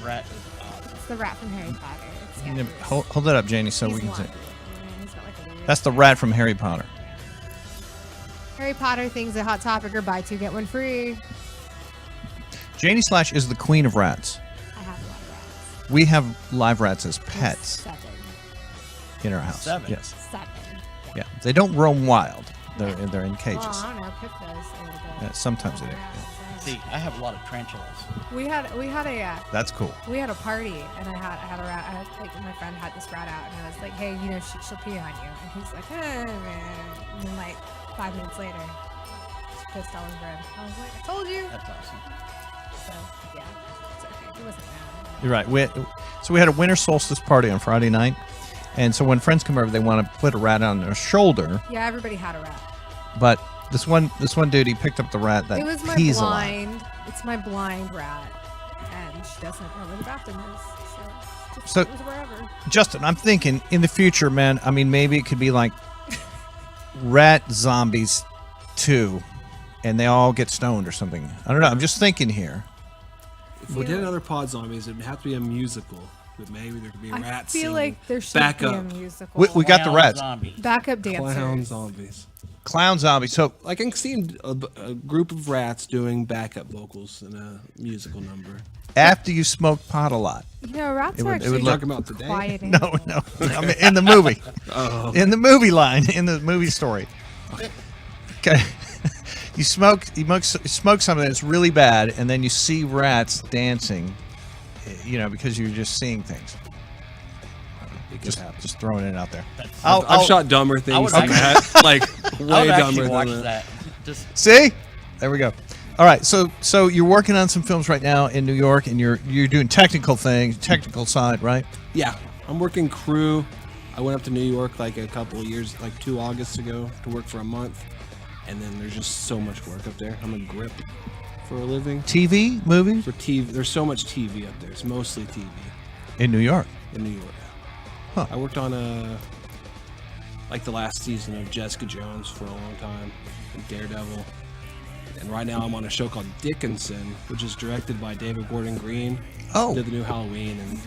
rat is awesome. It's the rat from Harry Potter. It's Yeah, scary. Hold that up, Janie, so He's we can see. wonky. He's got, like, a weird- That's the rat from Harry Potter. Harry Potter things at Hot Topic are buy two get one free. Janie Slash is the queen of rats. I have a lot of rats. We have live rats as There's pets 7. in our house. 7? Yes. 7. Yeah. They don't roam wild. They're in cages. Well, I don't know. Pip does a little bit. Yeah, sometimes they do. Yeah. See, I have a lot of tarantulas. We had a That's cool. we had a party and I had a rat. Like my friend had this rat out and I was like, "Hey, you know, she'll pee on you." And he's like, "Eh, man." And then like 5 minutes later, she pissed all over him. I was like, "I told you." That's awesome. So yeah, it's okay. It wasn't bad. You're right. So we had a winter solstice party on Friday night, and so when friends come over, they want to put a rat on their shoulder. Yeah, everybody had a rat. But this one dude, he picked up the rat that It was my pees a lot. blind. It's my blind rat, and she doesn't know where the bathroom is. So- it was wherever. Justin, I'm thinking in the future, man. I mean, maybe it could be like Rat Zombies 2, and they all get stoned or something. I don't know. I'm just thinking here. If we did another Pod Zombies, it'd have to be a musical. But maybe there could be I rats. feel singing like there should backup. be a musical. We got the Clown rats. Zombies. Backup dancers. Clown zombies. Clown Zombies. So I can see a group of rats doing backup vocals in a musical number. after you smoke pot a lot. You know, rats It are would- it actually would look- Talking about today? quiet. No. I mean, in the movie. Oh. In the movie line, in the movie story. Okay. You smoke something that's really bad, and then you see rats dancing, you know, because you're just seeing things. Just throwing it out there. I've shot dumber things would than that. Like, I way would dumber actually than watch that. that. Just See? There we go. All right, so you're working on some films right now in New York, and you're doing technical things, technical side, right? Yeah, I'm working crew. I went up to New York like a couple of years, like 2 August ago, to work for a month. And then there's just so much work up there. I'm a grip for a living. TV, movies For TV, there's so much TV up there. It's mostly TV in New York. in New York. Huh. I worked on like the last season of Jessica Jones for a long time, and Daredevil. And right now I'm on a show called Dickinson, which is directed by David Gordon Green. Oh. Did the new Halloween and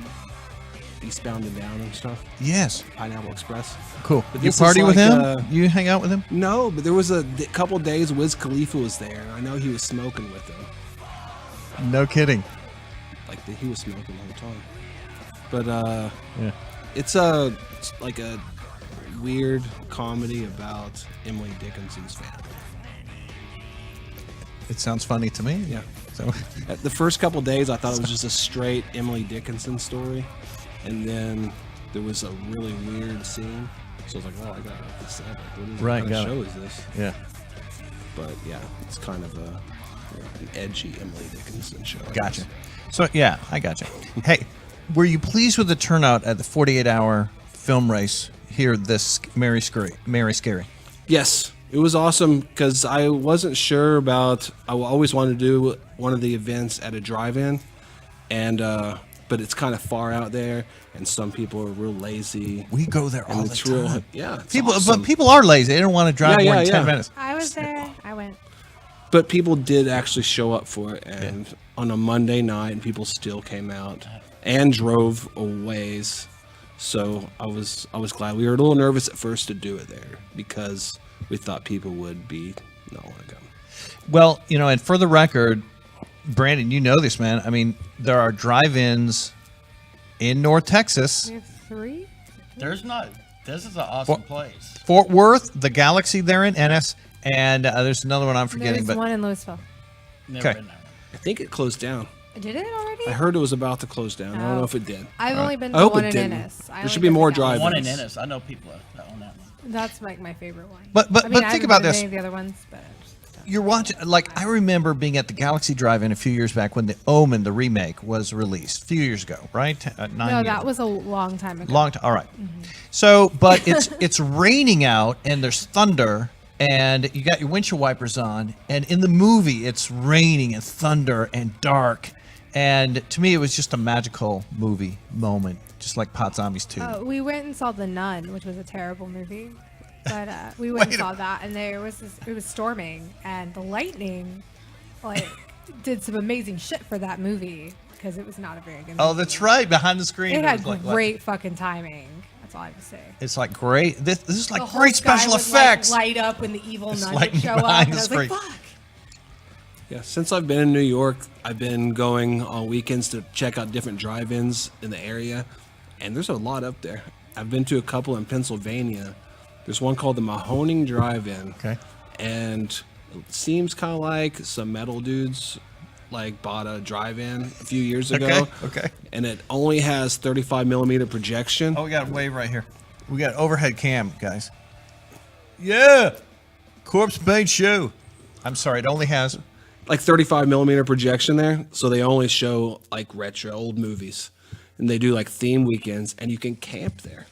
Eastbound and Down and stuff. Yes. Pineapple Express. Cool. But You this is party with like, him? You hang out with him? No, but there was a couple days Wiz Khalifa was there, and I know he was smoking with them. No kidding. Like he was smoking the whole time. But Yeah. it's like a weird comedy about Emily Dickinson's family. It sounds funny to me. Yeah. So At the first couple days, I thought it was just a straight Emily Dickinson story, and then there was a really weird scene. So I was like, "Oh, I gotta look this up. Like, what is Right, what kind got of it. show is this?" yeah. But yeah, it's kind of an edgy Emily Dickinson show. I Gotcha. guess. So yeah, I gotcha. Hey, were you pleased with the turnout at the 48-hour film race here this Mary Scary? Yes, it was awesome because I wasn't sure about. I always wanted to do one of the events at a drive-in, and but it's kind of far out there, and some people are real lazy. We go there all And the it's time. real, yeah. It's People, awesome. but people are lazy. They don't want to drive Yeah, more yeah, than 10 yeah. minutes. I was there. I went. But people did actually show up for it, and on a Monday night, and people still came out and drove a ways. So I was glad. We were a little nervous at first to do it there because we thought people would be not want to come. Well, you know, and for the record, Brandon, you know this, man. I mean, there are drive-ins in North Texas. We have 3. There's not. This is an awesome place. Fort Worth, the Galaxy there in Ennis, and there's another one I'm forgetting. There's But one in Louisville. Never Okay. been that one. I think it closed down. Did it already? I heard it was about to close down. I don't know Oh. if it did. I've only been I to hope one it in didn't. Ennis. There should be more drive-ins. One in Ennis. I know people that own that one. That's like my favorite one. But- I mean, I think haven't about been to this. Any of the other ones, but I just don't. you're watching, like, I remember being at the Galaxy Drive-In a few years back when the Omen, the remake, was released. A few years ago, right? 9 No, years. that was a long time ago. Long time. All right. So, but it's raining out and there's thunder and you got your windshield wipers on, and in the movie it's raining and thunder and dark, and to me it was just a magical movie moment, just like Pot Zombies 2. We went and saw The Nun, which was a terrible movie, but we went and saw that, and it was storming, and the lightning, like, did some amazing shit for that movie because it was not a very good movie. Oh, that's right. Behind the screen, It there had was, like, great fucking timing. That's all I have to say. It's like great. This is like The whole great sky special would, effects. Like, light up when the evil It's nun lightning would show up, behind and the I was like, screen. "Fuck." Yeah, since I've been in New York, I've been going on weekends to check out different drive-ins in the area, and there's a lot up there. I've been to a couple in Pennsylvania. There's one called the Mahoning Drive-In. Okay. And it seems kind of like some metal dudes like bought a drive-in a few years ago. Okay. And it only has 35 millimeter projection. Oh, we got a wave right here. We got overhead cam, guys. Yeah. Corpsepaint show. I'm sorry, it only has. Like 35 millimeter projection there, so they only show like retro old movies, and they do like theme weekends, and you can camp there.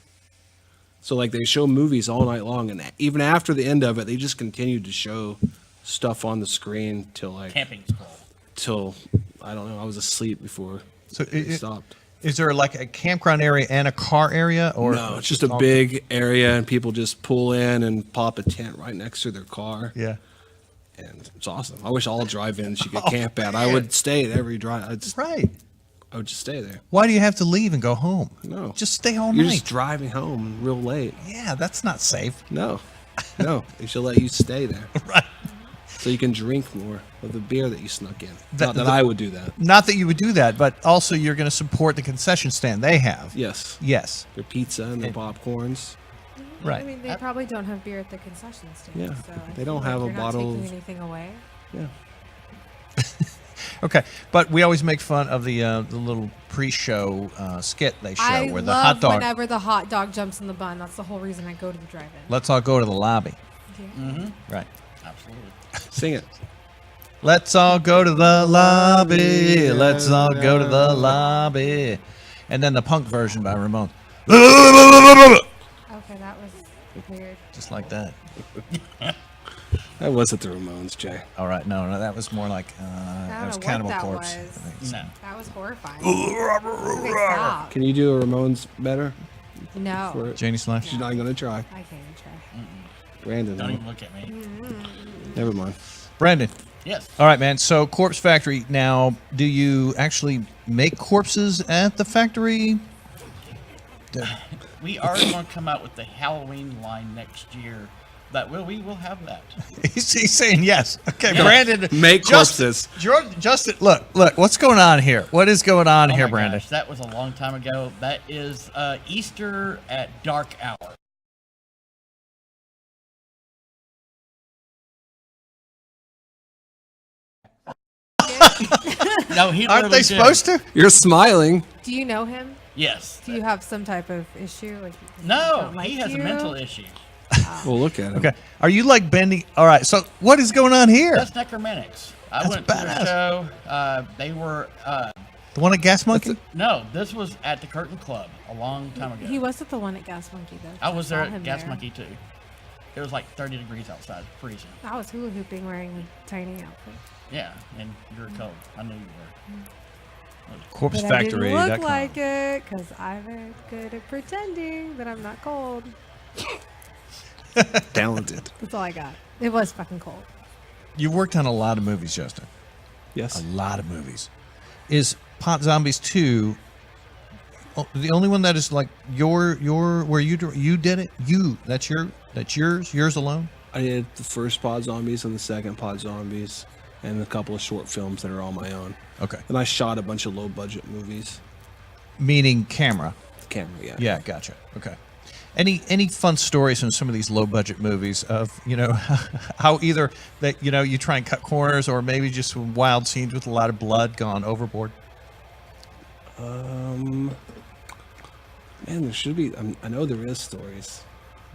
So like they show movies all night long, and even after the end of it, they just continue to show stuff on the screen till like Camping's cool. till I don't know. I was asleep before So it stopped. Is there like a campground area and a car area, or No, it's just a big area, and people just pull in and pop a tent right next to their car. Yeah. And it's awesome. I wish all drive-ins you could camp at. I would stay at every drive. Right. I would just stay there. Why do you have to leave and go home? No. Just stay all You're night. just driving home real late. Yeah, that's not safe. No. They should let you stay there. Right. So you can drink more of the beer that you snuck in. Not that the- I would do that. Not that you would do that, but also you're going to support the concession stand they have. Yes. Yes. Their pizza and their popcorns. Right. I mean, they probably don't have beer at the concession stand. Yeah, So I they feel don't like have a you're not bottle taking of- anything away. Yeah. Okay, but we always make fun of the little pre-show skit they show I where the love hot dog. whenever the hot dog jumps in the bun. That's the whole reason I go to the drive-in. Let's all go to the lobby. Yeah. Right. Absolutely. Sing it. Let's all go to the lobby. Let's all go to the lobby. And then the punk version by Ramon. Okay, that was weird. Just like that. That wasn't the Ramones, Jay. All right, no, that was more like that was know what Cannibal that Corpse. was. I think. No. That was horrifying. Okay, stop. Can you do a Ramones better? No, For it? Janie Slash. She's not going to try. I can't even try. Brandon. Don't no. even look at me. Never mind. Brandon. Yes. All right, man. So Corpse Factory. Now, do you actually make corpses at the factory? We are going to come out with the Halloween line next year. That we will have that. He's saying yes. Okay, Brandon. Make corpses. Justin, look, what's going on here? What is going on here, my Brandon? gosh, that was a long time ago. That is Easter at dark hour. No, he Aren't literally they did. supposed to? You're smiling. Do you know him? Yes. Do you have some type of issue? Like No, don't like he has you? a mental issue. Well, look at him. Okay. Are you like bending? All right. So what is going on here? That's Necromantics. I That's went to badass. the show. They were The one at Gas Monkey? no. This was at the Curtain Club a long time ago. He was at the one at Gas Monkey though. I was there saw at him Gas there. Monkey too. It was like 30 degrees outside, freezing. I was hula hooping wearing a tiny outfit. Yeah, and you were cold. I knew you were. But I didn't Corpsefactory.com. look like it because I'm very good at pretending that I'm not cold. Talented. That's all I got. It was fucking cold. You worked on a lot of movies, Justin. Yes. A lot of movies. Is Pot Zombies 2 the only one that is like your where you did it? That's yours alone? I did the first Pod Zombies and the second Pod Zombies, and a couple of short films that are all my own. Okay. And I shot a bunch of low-budget movies. Meaning camera. Camera, yeah. Yeah, gotcha. Okay. Any fun stories from some of these low budget movies of, you know, how either that, you know, you try and cut corners or maybe just some wild scenes with a lot of blood gone overboard? Man, there should be. I know there is stories.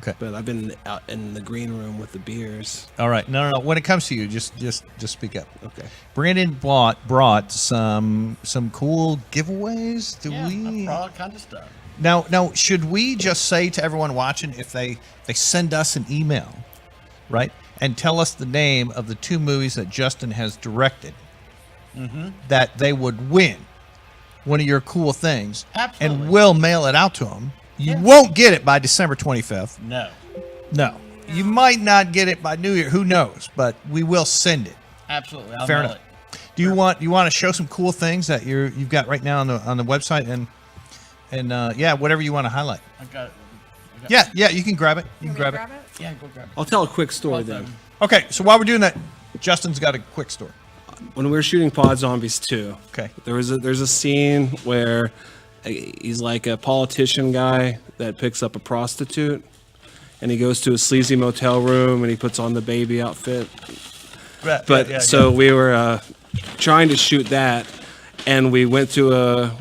Okay. But I've been out in the green room with the beers. All right. No. When it comes to you, just speak up. Okay. Brandon brought some cool giveaways. All kind of stuff. Now, should we just say to everyone watching, if they send us an email, right, and tell us the name of the 2 movies that Justin has directed, that they would win one of your cool things, Absolutely. and we'll mail it out to them. You won't get it by December 25th. No. You might not get it by New Year. Who knows? But we will send it. Absolutely. Fair enough. Do you want to show some cool things that you've got right now on the website and whatever you want to highlight? I got it. Yeah, you can grab it. You can grab it. Yeah, go grab it. I'll tell a quick story then. Okay, so while we're doing that, Justin's got a quick story. When we were shooting Pod Zombies 2, Okay. there's a scene where he's like a politician guy that picks up a prostitute, and he goes to a sleazy motel room and he puts on the baby outfit. We were trying to shoot that, and we went to a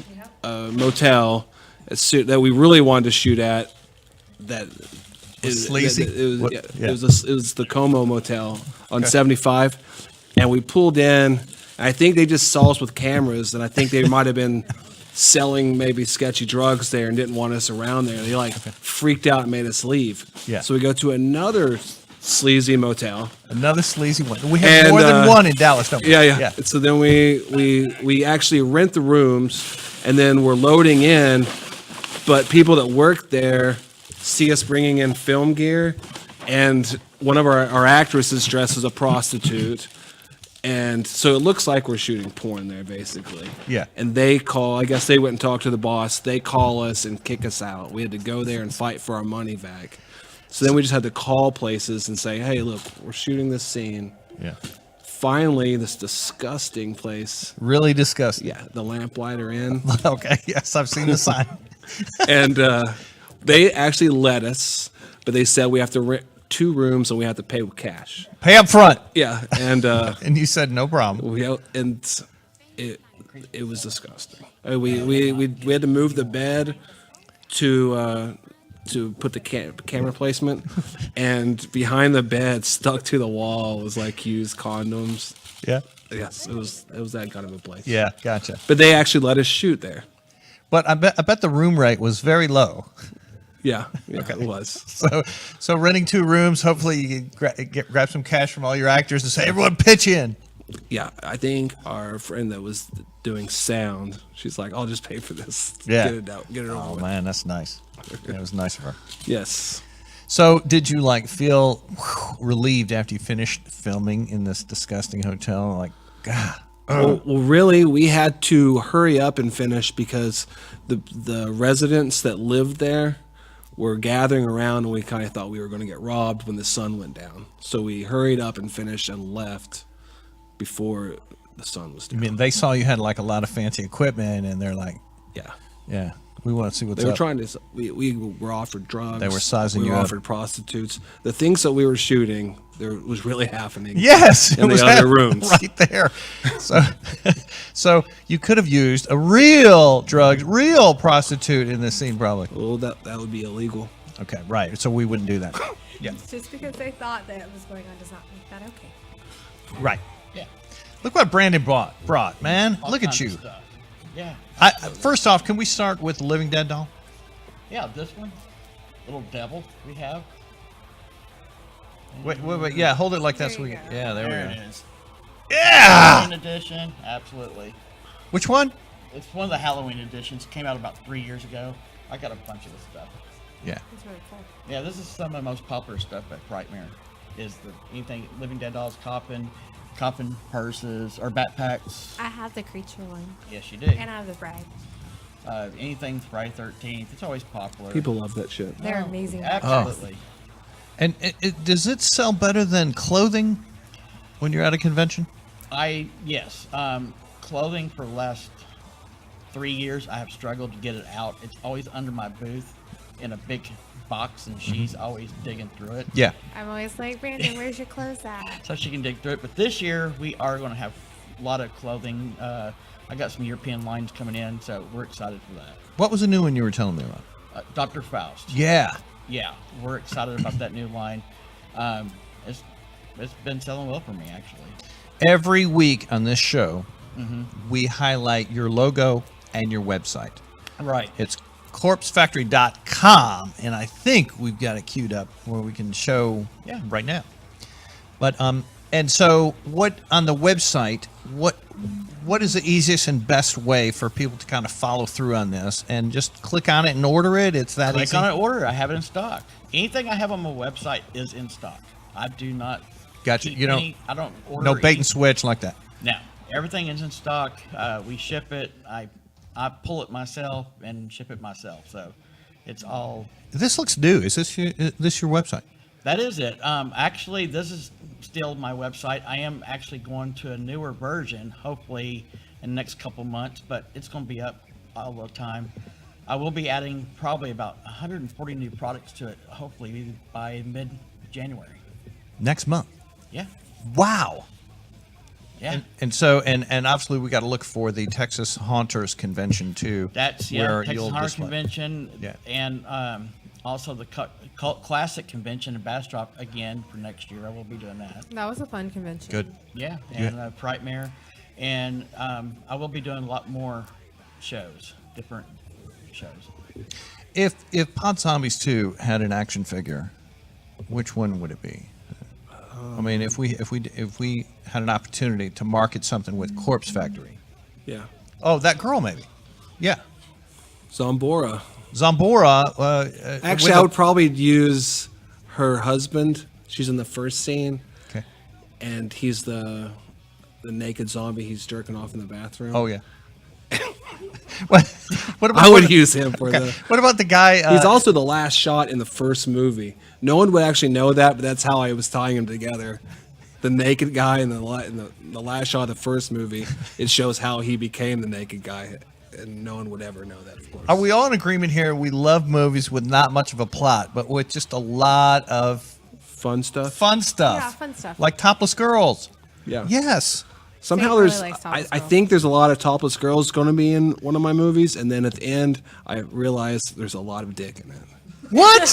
motel that we really wanted to shoot at. That is sleazy. It was the Como Motel on 75, and we pulled in. And I think they just saw us with cameras, and I think they might have been selling maybe sketchy drugs there and didn't want us around there. They freaked out and made us leave. Yeah. So we go to another sleazy motel. Another sleazy one. We have more than one in Dallas, don't we? Yeah. And so then we actually rent the rooms, and then we're loading in, but people that work there see us bringing in film gear, and one of our actresses dressed as a prostitute. And so it looks like we're shooting porn there, basically. Yeah. And I guess they went and talked to the boss. They call us and kick us out. We had to go there and fight for our money back. So then we just had to call places and say, hey, look, we're shooting this scene. Yeah. Finally, this disgusting place. Really disgusting. Yeah, the Lamplighter Inn. Okay, yes, I've seen the sign. And they actually let us, but they said we have to rent 2 rooms and we have to pay with cash. Pay up front. Yeah, and and you said no problem. It was disgusting. We had to move the bed to put the camera placement, and behind the bed, stuck to the wall, was like used condoms. Yeah. Yes, it was that kind of a place. Yeah, gotcha. But they actually let us shoot there. But I bet the room rate was very low. Yeah, it was. So renting 2 rooms. Hopefully, you can grab some cash from all your actors and say, everyone pitch in. Yeah, I think our friend that was doing sound, she's like, I'll just pay for this. Yeah. Get it out. Get it over Oh with. man, that's nice. That was nice of her. Yes. So, did you feel relieved after you finished filming in this disgusting hotel? Like, God. Well, really, we had to hurry up and finish because the residents that lived there were gathering around, and we kind of thought we were going to get robbed when the sun went down. So we hurried up and finished and left before the sun was down. I mean, they saw you had a lot of fancy equipment, and they're like, yeah, we want to see what's They were up. trying to. We were offered drugs. They were sizing we you were up. offered prostitutes. The things that we were shooting, there was really happening. Yes, in the other rooms, right there. So you could have used a real prostitute in this scene, probably. Well, that would be illegal. Okay, right. So we wouldn't do that. Yeah, Just because they thought that it was going on does not make that okay. right. Yeah. Look what Brandon brought, man. All Look at kinds you. of stuff. Yeah. First off, can we start with the Living Dead doll? Yeah, this one. Little devil we have. Wait. Yeah, hold it like that. There So we you can, go. yeah, there There we it go. is. Yeah. Halloween edition, absolutely. Which one? It's one of the Halloween editions. Came out about 3 years ago. I got a bunch of this stuff. Yeah. It's really cool. Yeah, this is some of the most popular stuff at Frightmare. Is anything Living Dead dolls, coffin purses, or backpacks. I have the creature one, Yes, you do. and I have the bride. Anything Friday 13th. It's always popular. People love that shit. They're amazing. Absolutely. And does it sell better than clothing when you're at a convention? Yes. Clothing for the last 3 years, I have struggled to get it out. It's always under my booth in a big box, and she's always digging through it. Yeah. I'm always like, Brandon, where's your clothes at? So she can dig through it. But this year, we are going to have a lot of clothing. I got some European lines coming in, so we're excited for that. What was the new one you were telling me about? Dr. Faust. Yeah. Yeah, we're excited about that new line. It's been selling well for me, actually. Every week on this show, we highlight your logo and your website. Right. It's corpsefactory.com, and I think we've got it queued up where we can show right now. But and so what on the website, what is the easiest and best way for people to kind of follow through on this and just click on it and order it? It's that Click easy. on it, order. I have it in stock. Anything I have on my website is in stock. I do not. Gotcha. keep You don't. any- I don't order. No bait any- and switch like that. No, everything is in stock. We ship it. I pull it myself and ship it myself. So it's all. This looks new. Is this your website? That is it. Actually, this is still my website. I am actually going to a newer version, hopefully in the next couple months, but it's going to be up all the time. I will be adding probably about 140 new products to it, hopefully by mid-January. Next month. Yeah. Wow. Yeah. And so and obviously we got to look for the Texas Haunters convention too. That's where Texas you'll Hunter display. Convention, Yeah. and also the Cult Classic Convention in Bastrop again for next year. I will be doing that. That was a fun convention. Good. Yeah, and Frightmare, and I will be doing a lot more shows, different shows. If Pod Zombies 2 had an action figure, which one would it be? I mean, if we had an opportunity to market something with Corpse Factory. Yeah. Oh, that girl maybe. Yeah. Zombora. Zombora. Actually, I would probably use her husband. She's in the first scene. Okay. And he's the naked zombie. He's jerking off in the bathroom. Oh yeah. what about, I would use him for okay. the. What about the guy? He's also the last shot in the first movie. No one would actually know that, but that's how I was tying them together. The naked guy in the last shot of the first movie, it shows how he became the naked guy, and no one would ever know that, of course. Are we all in agreement here? We love movies with not much of a plot, but with just a lot of fun stuff. Yeah, fun stuff. Like Topless Girls. Yeah. Yes. Somehow Really there's, likes Topless I Girls. think there's a lot of topless girls going to be in one of my movies, and then at the end, I realized there's a lot of dick in it. What?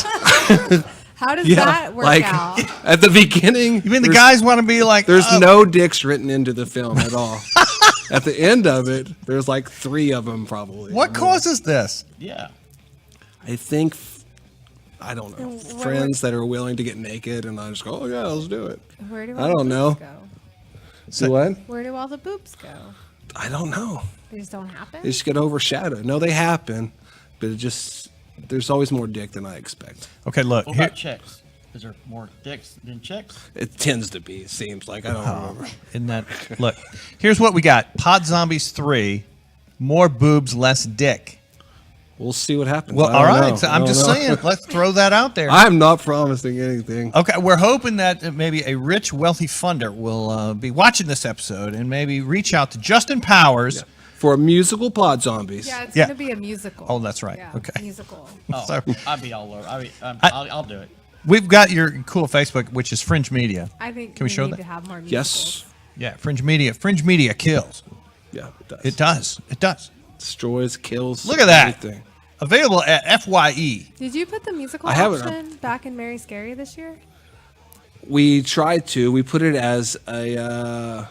How does that work out? At the beginning, You mean the guys want to be like? there's oh, no dicks written into the film at all. At the end of it, there's like 3 of them probably. What causes this? Yeah. I think, I don't know, friends that are willing to get naked, and I just go, oh yeah, let's do it. Where do I all the don't know. boobs go? So what? Where do all the boobs go? I don't know. They just don't happen? They just get overshadowed. No, they happen, but it just, there's always more dick than I expect. Okay, look. What Here, about chicks? Is there more dicks than chicks? It tends to be, it seems like. I don't remember. in that, look. Here's what we got: Pod Zombies 3, more boobs, less dick. We'll see what happens. Well, I all don't right. know. So I I'm don't just know. saying. Let's throw that out there. I'm not promising anything. Okay, we're hoping that maybe a rich, wealthy funder will be watching this episode and maybe reach out to Justin Powers. For a musical Pod Zombies. Yeah, it's Yeah. going to be a musical. Oh, that's right. Yeah, Okay. musical. Oh, So- I'll be all over. I'll do it. We've got your cool Facebook, which is Fringe Media. I think Can we show need that? to have more musicals. Yes. Yeah, Fringe Media. Fringe Media kills. Yeah, it does. It does. It does. Destroys, kills. Look at that. Everything. Available at FYE. Did you put the musical I haven't. option back in Mary Scary this year? We tried to. We put it as a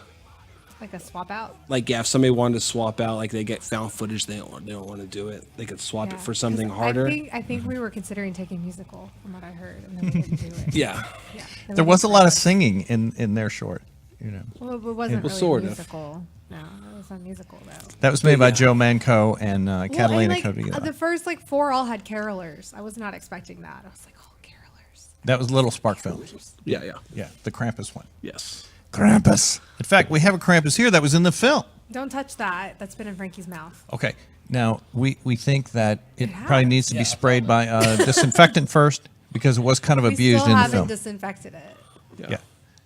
Like a swap out? like if somebody wanted to swap out, like they get found footage, they don't want to do it. They could swap Yeah, it for something 'cause harder. I think we were considering taking musical, from what I heard, and then we didn't do it. Yeah. Yeah. Then There we was a didn't lot do of it. singing in their short. You know, Well, it wasn't Well, really sort a of. musical. No, it was a musical though. that was made by Yeah. Joe Manco and Catalina Well, and, Cody. the first 4 all had carolers. I was not expecting that. I was like, oh, carolers. That was Little Spark Films. Yeah, yeah. Yeah, the Krampus one. Yes. Krampus. In fact, we have a Krampus here that was in the film. Don't touch that. That's been in Frankie's mouth. Okay. Now, we think that it It probably has. needs to be sprayed by disinfectant first because it was kind of We abused still in the haven't film. disinfected it. Yeah.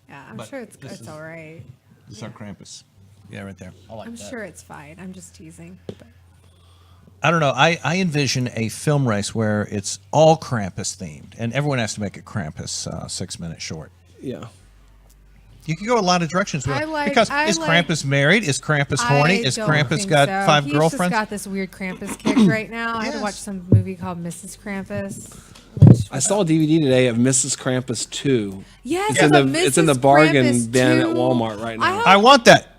Yeah, I'm sure it's all right. This is our Krampus. Yeah, right there. I like I'm that. sure it's fine. I'm just teasing. But I don't know. I envision a film race where it's all Krampus themed, and everyone has to make a Krampus 6-minute short. Yeah. You can go a lot of directions with I it. like- Because I is like- Krampus married? Is Krampus horny? I Is don't Krampus think got so. 5 He's girlfriends? just got this weird Krampus kick right now. I had to Yes. watch some movie called Mrs. Krampus. Which I saw a DVD today of Mrs. Krampus 2. Yes, It's in the Mrs. it's in the bargain Krampus bin at 2. Walmart right now. I want that.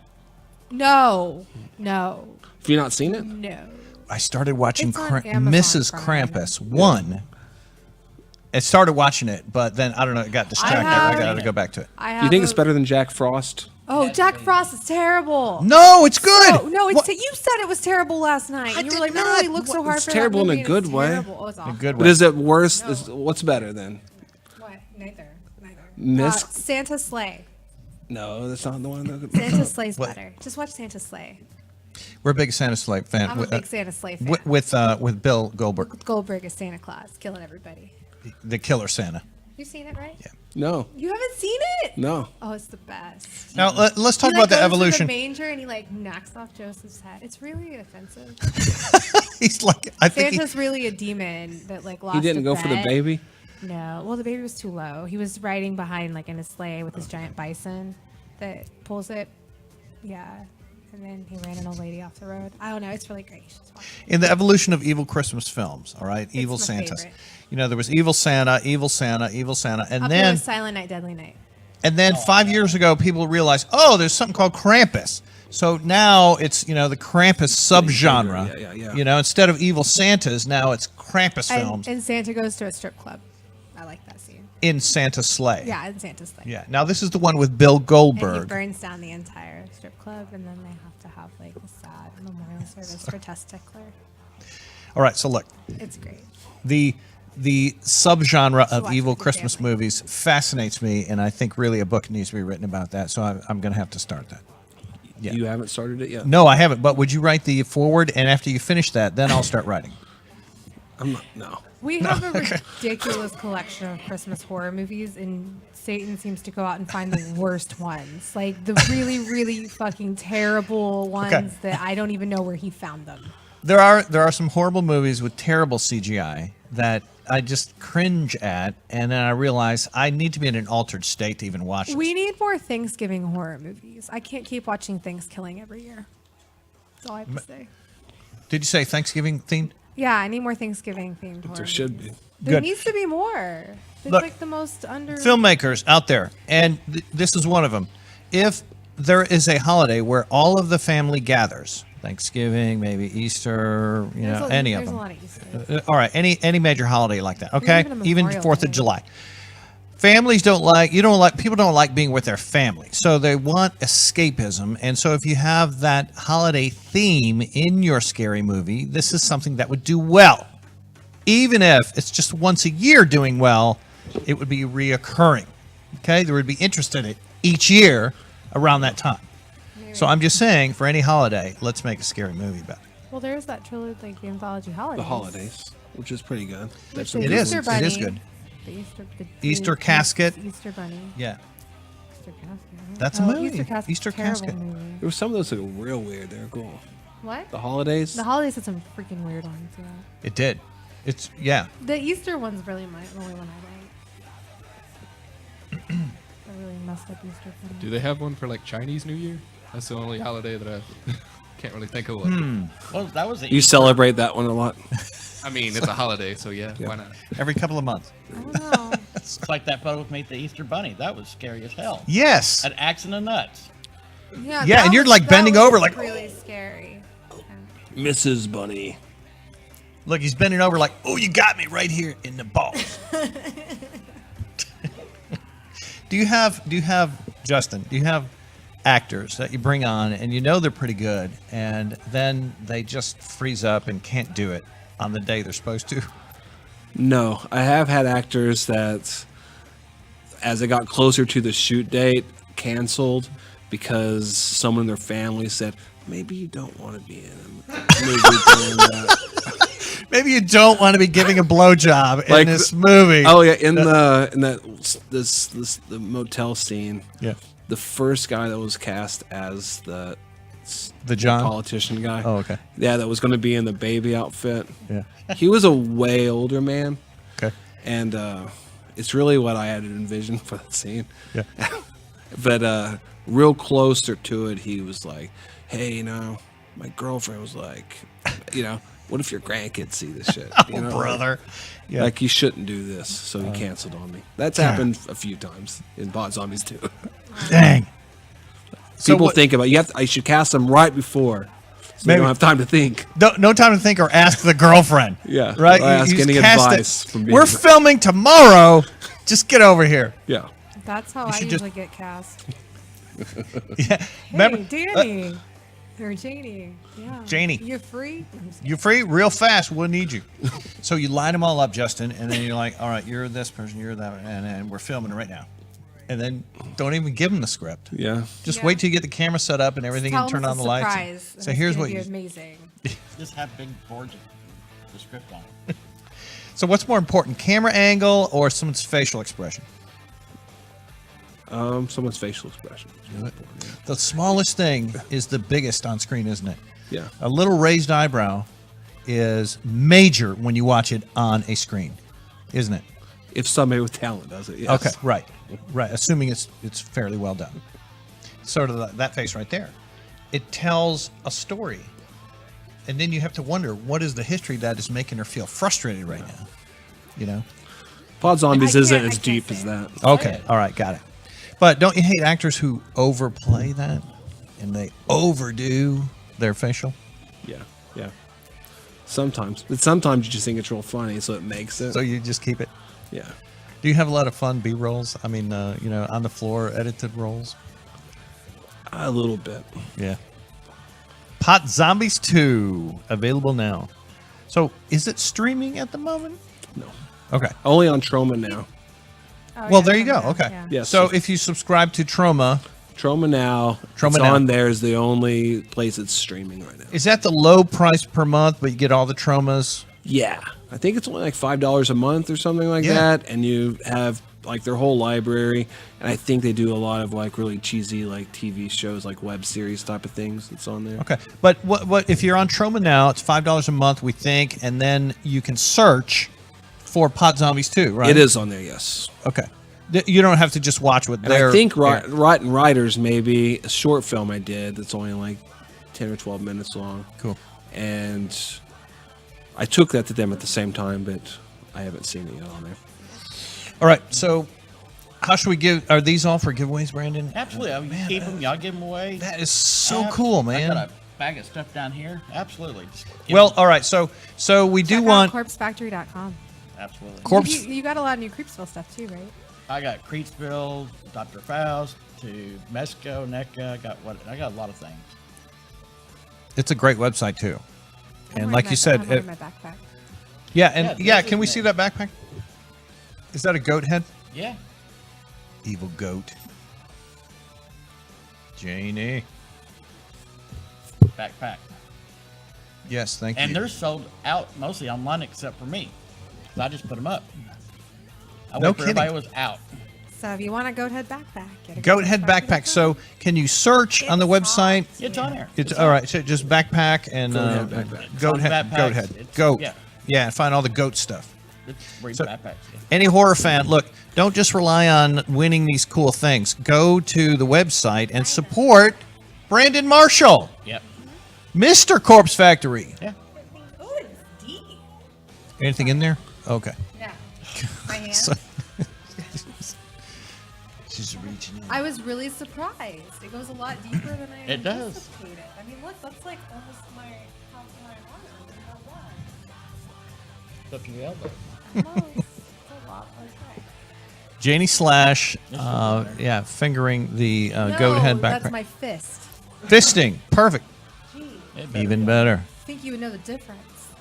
No. Have you not seen it? No. I started watching It's on Amazon Mrs. Prime. Krampus 1. I started watching it, but then, I don't know, it got distracted. I got to go back to it. I Do have you think it's a- better than Jack Frost? Oh, Jack Frost is terrible. No, it's good. Oh, no, it's What? you said it was terrible last night. And you were did like, no, not. he looked so hard It's for terrible in that a movie, and good it's way. terrible. Oh, it's awful. A good But one. is it worse? What's better then? What? Neither. Miss? Santa Sleigh. No, that's not the one. Santa Sleigh's What? better. Just watch Santa Sleigh. We're a big Santa Sleigh fan. I'm a big Santa Sleigh fan. With Bill Goldberg, Goldberg is Santa Claus, killing everybody. the killer Santa. You seen it, right? Yeah. No, You haven't seen it? no. Oh, it's the best. Now let's talk He, about the goes to evolution. the manger and he knocks off Joseph's head. It's really offensive. He's like, I think Santa's really a demon that lost. He didn't a go for the bet. baby. No, well, the baby was too low. He was riding behind in a sleigh with his giant bison that pulls it. Yeah, and then he ran an old lady off the road. I don't know. It's really great. You should watch it. in the evolution of evil Christmas films, all right, evil my Santas. favorite. You know, there was evil Santa, evil Santa, evil Santa, and Up there then was Silent Night, Deadly Night. 5 years ago, people realized, oh, there's something called Krampus. So now it's the Krampus subgenre. Yeah. You know, instead of evil Santas, now it's Krampus films And Santa goes to a strip club. I like that scene. in Santa's sleigh. Yeah, in Santa's sleigh. Yeah. Now this is the one with Bill And he Goldberg. burns down the entire strip club, and then they have to have a sad memorial service for Tess Tickler. All right. So look, It's great. the subgenre of watch evil with your Christmas family. movies fascinates me, and I think really a book needs to be written about that. So I'm going to have to start that. Yeah. You haven't started it yet. No, I haven't. But would you write the foreword? And after you finish that, then I'll start writing. I'm not. No. We have a ridiculous collection of Christmas horror movies, and Satan seems to go out and find the worst ones. Like the really, really fucking terrible ones that I don't even know where he found them. There are some horrible movies with terrible CGI that I just cringe at, and then I realize I need to be in an altered state to even watch this. We need more Thanksgiving horror movies. I can't keep watching Thanksgiving every year. That's all I have to say. Did you say Thanksgiving themed? Yeah, I need more Thanksgiving themed horror. There should be. There Good. needs to be more. It's Look, like the most under. Filmmakers out there, and this is one of them. If there is a holiday where all of the family gathers, Thanksgiving, maybe Easter, any of There's them. a lot of Easter. All right, any major holiday like that, okay? even a Even Memorial 4th Day. of July. Families people don't like being with their family. So they want escapism. And so if you have that holiday theme in your scary movie, this is something that would do well. Even if it's just once a year doing well, it would be reoccurring. Okay? There would be interest in it each year around that time. So I'm just saying, for any holiday, let's make a scary movie about it. Well, there's that trilogy, like the anthology holidays. The holidays, which is pretty good. There's The It is. Easter It Bunny, is good. The Easter Casket. Easter Bunny. Yeah. Easter Casket. That's a Oh, movie. Easter Casket. Easter Terrible Casket. movie. There were some of those that were real weird. They were cool. What? The holidays. The holidays had some freaking weird ones. Yeah. It did. It's, yeah. The Easter one's really the only one I like. The really messed up Easter bunny. Do they have one for like Chinese New Year? That's the only holiday that I can't really think of one. Well, that was You celebrate that one a lot. I mean, it's a holiday, so yeah, why not? Every couple of months. I don't know. It's like that photo with me at the Easter Bunny. That was scary as hell. Yes. An axe and a nuts. Yeah, Yeah, that and you're, was- like, that bending was over, like, really scary. Yeah. Mrs. Bunny. Look, he's bending over like, oh, you got me right here in the balls. Do you have Justin? Do you have actors that you bring on and you know they're pretty good, and then they just freeze up and can't do it on the day they're supposed to? No, I have had actors that, as it got closer to the shoot date, canceled because someone in their family said, maybe you don't want to be in a movie doing that. Maybe you don't want to be giving a blowjob in Like this movie. Oh yeah, in the motel scene. Yeah. the first guy that was cast as the John politician guy. Oh, okay. Yeah, that was going to be in the baby outfit. Yeah. He was a way older man. Okay. And it's really what I had envisioned for that scene. Yeah. But real closer to it, he was like, "Hey, you know, my girlfriend was like, you know, what if your grandkids see this shit? You know, brother. Yeah. Like you shouldn't do this." So he canceled on me. That's happened a few times in Bot Zombies too. Dang. People think about I should cast them right before, so they Maybe. don't have time to think. No time to think or ask the girlfriend. Yeah, Right? or ask just any cast advice it. from We're people. filming tomorrow. Just get over here. Yeah. That's how I should usually get cast. Yeah. Hey, Remember, Danny. Or Janie. Yeah. Janie. You free? you're free real fast. We'll need you. So you line them all up, Justin, and then you're like, all right, you're this person, you're that, and we're filming right now. And then don't even give them the script. Yeah. Just Yeah. wait till you get the camera set up and everything Tell and turn them on it's the a lights. surprise, and So it's here's gonna what be you. amazing. Just have big boards of the script on it. So what's more important, camera angle or someone's facial expression? Someone's facial expression. The smallest thing is the biggest on screen, isn't it? Yeah. A little raised eyebrow is major when you watch it on a screen, isn't it? If somebody with talent does it, yes. Okay, right. Assuming it's fairly well done. Sort of that face right there. It tells a story, and then you have to wonder what is the history that is making her feel frustrated right now. You know? Pod Zombies I isn't can't- as I deep can't as say that. Okay, all right, got it. But don't you hate actors who overplay that and they overdo their facial? Yeah, yeah. Sometimes, but sometimes you just think it's real funny, so it makes it. So you just keep it. Yeah. Do you have a lot of fun B rolls? I mean, on the floor edited rolls. A little bit. Yeah. Pot Zombies 2 available now. So is it streaming at the moment? No. Okay. Only on Troma now. Oh, Well, yeah, there you go. yeah, Okay. yeah. Yes. So if you subscribe to Troma, Troma now, Troma it's Now. on there is the only place it's streaming right now. is that the low price per month, but you get all the Tromas? Yeah, I think it's only like $5 a month or something like Yeah. that, and you have like their whole library. And I think they do a lot of like really cheesy like TV shows, like web series type of things that's on there. Okay. But what if you're on Troma now, it's $5 a month, we think, and then you can search for Pot Zombies 2, right? It is on there, yes. Okay. You don't have to just watch what And they're... I think Rotten Writers maybe a short film I did that's only like 10 or 12 minutes long. Cool. And I took that to them at the same time, but I haven't seen it yet on there. All right. So how should we give... Are these all for giveaways, Brandon? Absolutely. I mean, keep them. Y'all give them away. That is so cool, man. I got a bag of stuff down here. Absolutely. Just give Well, 'em. all right. So we do Check want... out corpsefactory.com. Absolutely. Corpse... You got a lot of new Creepsville stuff too, right? I got Creeksville, Dr. Faust, to Mesco, NECA. I got a lot of things. It's a great website, too. I'm And wearing like my- you said... I'm wearing my backpack. Yeah, and Yeah, can we see that backpack? Is that a goat head? Yeah. Evil goat. Janie. Backpack. Yes, thank And you. they're sold out mostly online except for me. So I just put them up. I No wait for kidding. everybody was out. So if you want a goat head backpack, get a Goat head backpack. So can you search on the website? It's on there. It's all right. So just backpack and Goat head backpack. goat It's head. on Goat backpacks. head. It's- Goat. yeah. Yeah, and find all the goat stuff. It's great So- backpacks. Yeah. Any horror fan, look, don't just rely on winning these cool things. Go to the website and support Brandon Marshall, Yep. Mr. Corpse Factory. Yeah. Oh, it's deep. Anything in there? Okay. Yeah. My hand. So- She's reaching in. I was really surprised. It goes a lot deeper than I It does. anticipated. I mean, look, that's like almost my half of my arm. Up to your elbow. Almost. It's a lot. Okay. Janie Slash, fingering the goat head backpack. That's my fist. Fisting, perfect. Gee, It better Even be. better. I think you would know the difference.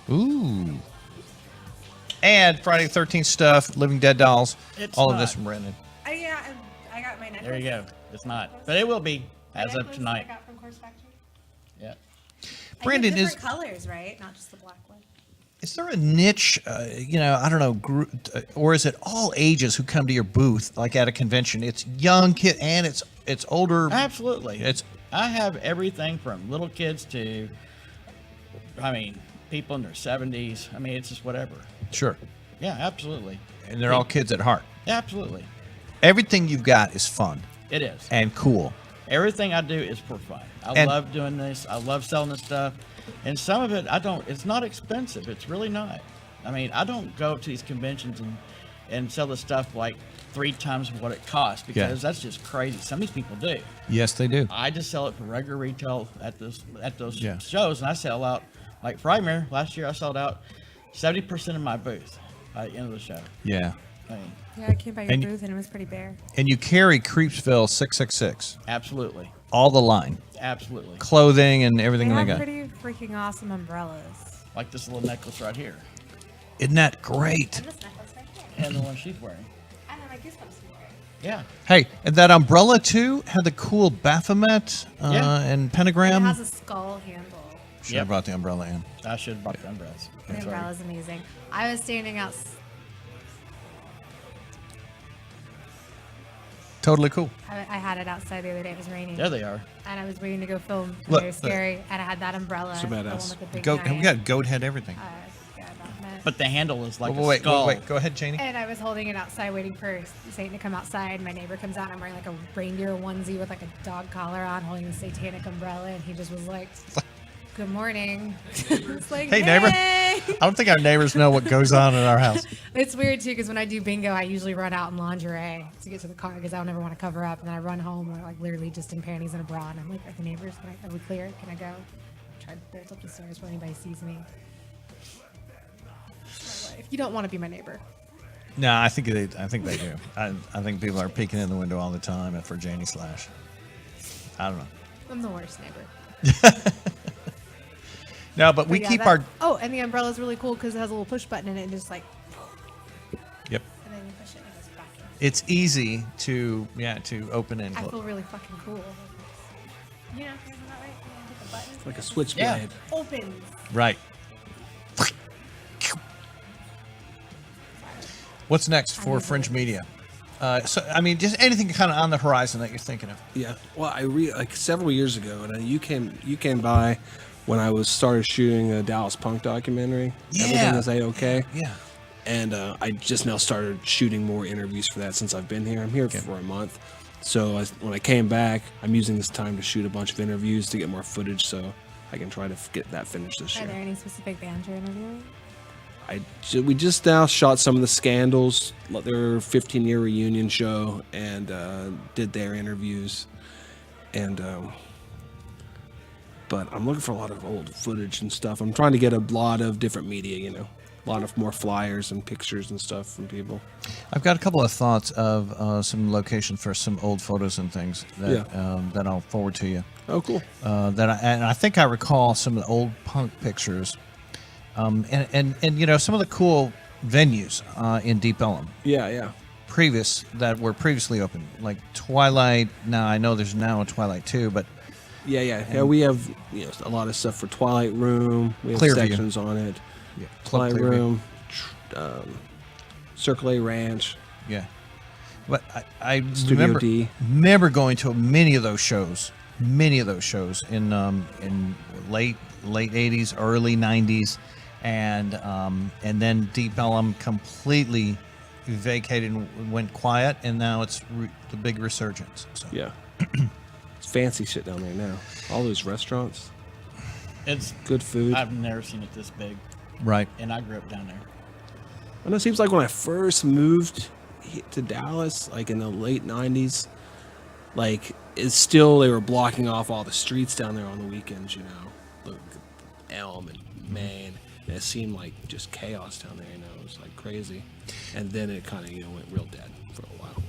Ooh. And Friday the 13th stuff, Living Dead dolls, It's all of not. this from Brandon. I got my necklace. There you go. It's not. But it will be as of Necklace tonight. I got from Corpse Factory. Yeah. Brandon I get is- different colors, right? Not just the black one. Is there a niche, I don't know, group, or is it all ages who come to your booth, like at a convention? It's young kid and it's older. Absolutely. It's I have everything from little kids to, people in their 70s. It's just whatever. sure, Yeah, absolutely. and they're all kids at heart. Absolutely. Everything you've got is fun It is. and cool. Everything I do is for fun. I And- love doing this. I love selling this stuff. And some of it, it's not expensive. It's really not. I don't go to these conventions and sell the stuff like 3 times what it costs because that's just crazy. Some of these people do. Yes, they do. I just sell it for regular retail at those Yeah. shows, and I sell out, like Primary, last year I sold out 70% of my booth by the end of the show. Yeah. Yeah, I came by your And- booth and it was pretty bare. And you carry Creepsville 666, Absolutely. all the line, Absolutely. clothing and everything They they have got. pretty freaking awesome umbrellas. Like this little necklace right here. Isn't that great? This necklace right here. And the one she's wearing. And then my goosebumps t-shirt. Yeah. Hey, and that umbrella too had the cool Baphomet Yeah. and It pentagram. has a skull handle. Should have brought the umbrella in. I should have bought the umbrellas. The I'm sorry. umbrella's amazing. I was standing out. Totally cool. I had it outside the other day. It was raining. There they are. And I was waiting to go film. Look, Very scary. And I had that umbrella. So the one badass. with the big Goat, we giant, got goat head everything. yeah, Baphomet. But the handle is like wait, a skull. wait. Go ahead, Janie. And I was holding it outside, waiting for Satan to come outside. My neighbor comes out, and I'm wearing like a reindeer onesie with like a dog collar on, holding the satanic umbrella, and he just was like, "Good morning." It's like, Hey, neighbor. I don't think our neighbors know what goes on in our house. It's weird too, because when I do bingo, I usually run out in lingerie to get to the car because I don't ever want to cover up, and then I run home like literally just in panties and a bra, and I'm like, "Are the neighbors? Are we clear? Can I go?" Try to bolt up the stairs before anybody sees me. If you don't want to be my neighbor. No, I think they do. I think people are peeking in the window all the time for Janie Slash. I don't know. I'm the worst neighbor. No, but we But yeah, keep that- our. Oh, and the umbrella's really cool because it has a little push button in it and just like, Yep. and then you push it and it goes back in. It's easy to open and I close. feel really fucking cool. You know, isn't that right? You hit the button. Like a switchblade. Opens. Right. What's next for Fringe Media? Just anything kind of on the horizon that you're thinking of. Yeah. Well, like several years ago, and you came by when I started shooting a Dallas punk documentary. Yeah. Everything was A-okay. Yeah. And I just now started shooting more interviews for that since I've been here. I'm here for a month. So when I came back, I'm using this time to shoot a bunch of interviews to get more footage so I can try to get that finished this Are year. there any specific bands you're interviewing? We just now shot some of the Scandals, their 15-year reunion show, and did their interviews. And but I'm looking for a lot of old footage and stuff. I'm trying to get a lot of different media, a lot of more flyers and pictures and stuff from people. I've got a couple of thoughts of some locations for some old photos and things that I'll forward to you. Oh, cool. And I think I recall some of the old punk pictures, and some of the cool venues in Deep Ellum. Yeah. That were previously open, like Twilight. Now I know there's now a Twilight 2, but Yeah. We have a lot of stuff for Twilight Room. We have Clearview. sections on it. yeah, Twilight Clearview. Room, Circle A Ranch. Yeah, but I Studio D. remember going to many of those shows in late 80s, early 90s, and then Deep Ellum completely vacated and went quiet, and now it's the big resurgence. So. Yeah. It's fancy shit down there now. All those restaurants, It's good food. I've never seen it this big, Right. and I grew up down there. I know it seems like when I first moved to Dallas, like in the late 90s, like it's still, they were blocking off all the streets down there on the weekends, Look, Elm and Main. And it seemed like just chaos down there, It was like crazy. And then it kind of, went real dead for a while.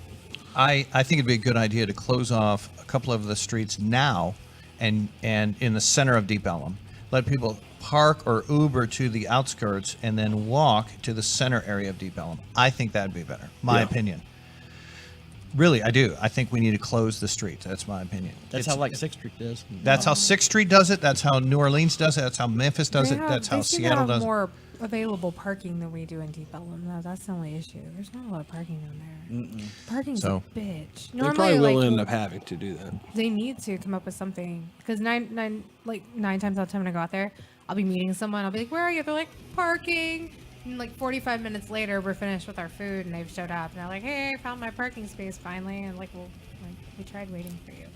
I think it'd be a good idea to close off a couple of the streets now and in the center of Deep Ellum. Let people park or Uber to the outskirts and then walk to the center area of Deep Ellum. I think that'd be better. My opinion. Really, I do. I think we need to close the streets. That's my opinion. That's how 6th Street is. That's how 6th Street does it. That's how New Orleans does it. That's how Memphis does it. That's how they seem to Seattle have does it. more available parking than we do in Deep Ellum. No, that's the only issue. There's not a lot of parking down there. Parking's So- a bitch. They Normally, probably will like, end up having to do that. they need to come up with something because nine times out of 10 when I go out there, I'll be meeting someone. I'll be like, "Where are you?" They're like, "Parking." And like 45 minutes later, we're finished with our food and they've showed up and they're like, "Hey, I found my parking space finally." And like, well, like, we tried waiting for you.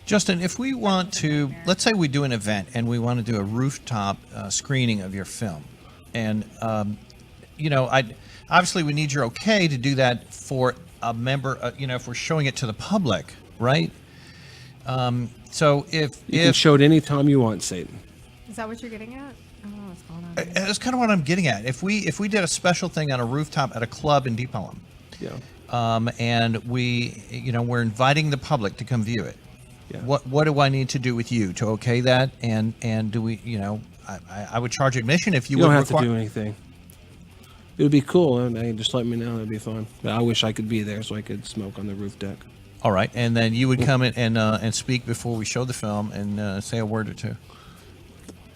Justin, if we want to, let's say we do an event and we want to do a rooftop screening of your film, and obviously we need your okay to do that for a member. If we're showing it to the public, right? So You can show it any time you want, Satan. Is that what you're getting at? I don't know what's going on. That's kind of what I'm getting at. If we did a special thing on a rooftop at a club in Deep Ellum, and we're inviting the public to come view it. Yeah. What do I need to do with you to okay that? And do we, I would charge admission if you don't would have to do anything. It would be cool, and just let me know. That'd be fun. But I wish I could be there so I could smoke on the roof deck. All right, and then you would come in and speak before we show the film and say a word or two.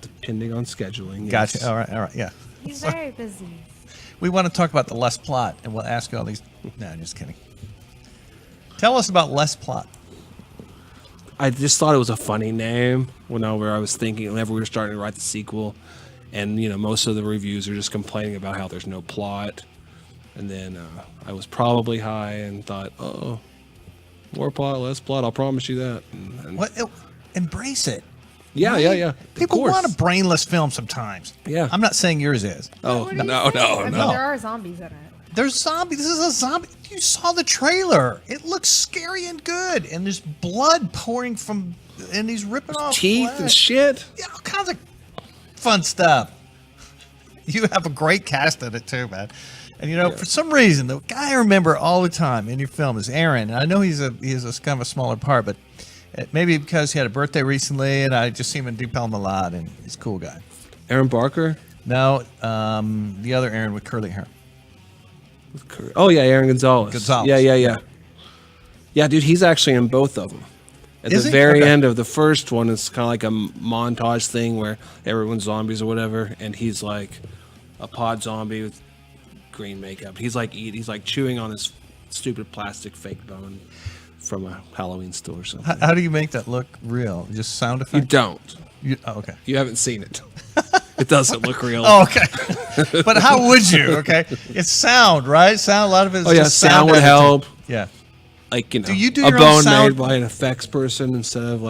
Depending on scheduling. Gotcha. Yes. All right, yeah. He's very busy. We want to talk about the less plot, and we'll ask you all these. No, I'm just kidding. Tell us about less plot. I just thought it was a funny name whenever I was thinking, whenever we were starting to write the sequel, and most of the reviews are just complaining about how there's no plot, and then I was probably high and thought, oh, more plot, less plot. I'll promise you that. And embrace it. Yeah, right? yeah. People want a brainless film sometimes. Yeah. I'm not saying yours is. Oh, What are you no. saying? I mean, there are zombies in it. There's zombies. This is a zombie. You saw the trailer. It looks scary and good. And there's blood pouring from, and he's ripping off teeth flesh. and shit. Yeah, all kinds of fun stuff. You have a great cast in it too, man. And for some reason, the guy I remember all the time in your film is Aaron. And I know he's a kind of a smaller part, but maybe because he had a birthday recently, and I just see him in Deep Ellum a lot, and he's a cool guy. Aaron Barker? No, the other Aaron with curly hair. Oh, yeah, Aaron Gonzalez. Gonzalez. Yeah. Yeah, dude, he's actually in both of them. At Is the he? very Okay. end of the first one, it's kind of like a montage thing where everyone's zombies or whatever, and he's like a pod zombie with green makeup. He's like chewing on his stupid plastic fake bone from a Halloween store or something. How do you make that look real? Just sound effects? You don't. Okay. You haven't seen it. It doesn't look real. Oh, okay. But how would you? Okay. It's sound, right? Sound. A lot of it is just sound would editing. help. Yeah. Like, Do you do a your own bone sound? made by an effects person instead of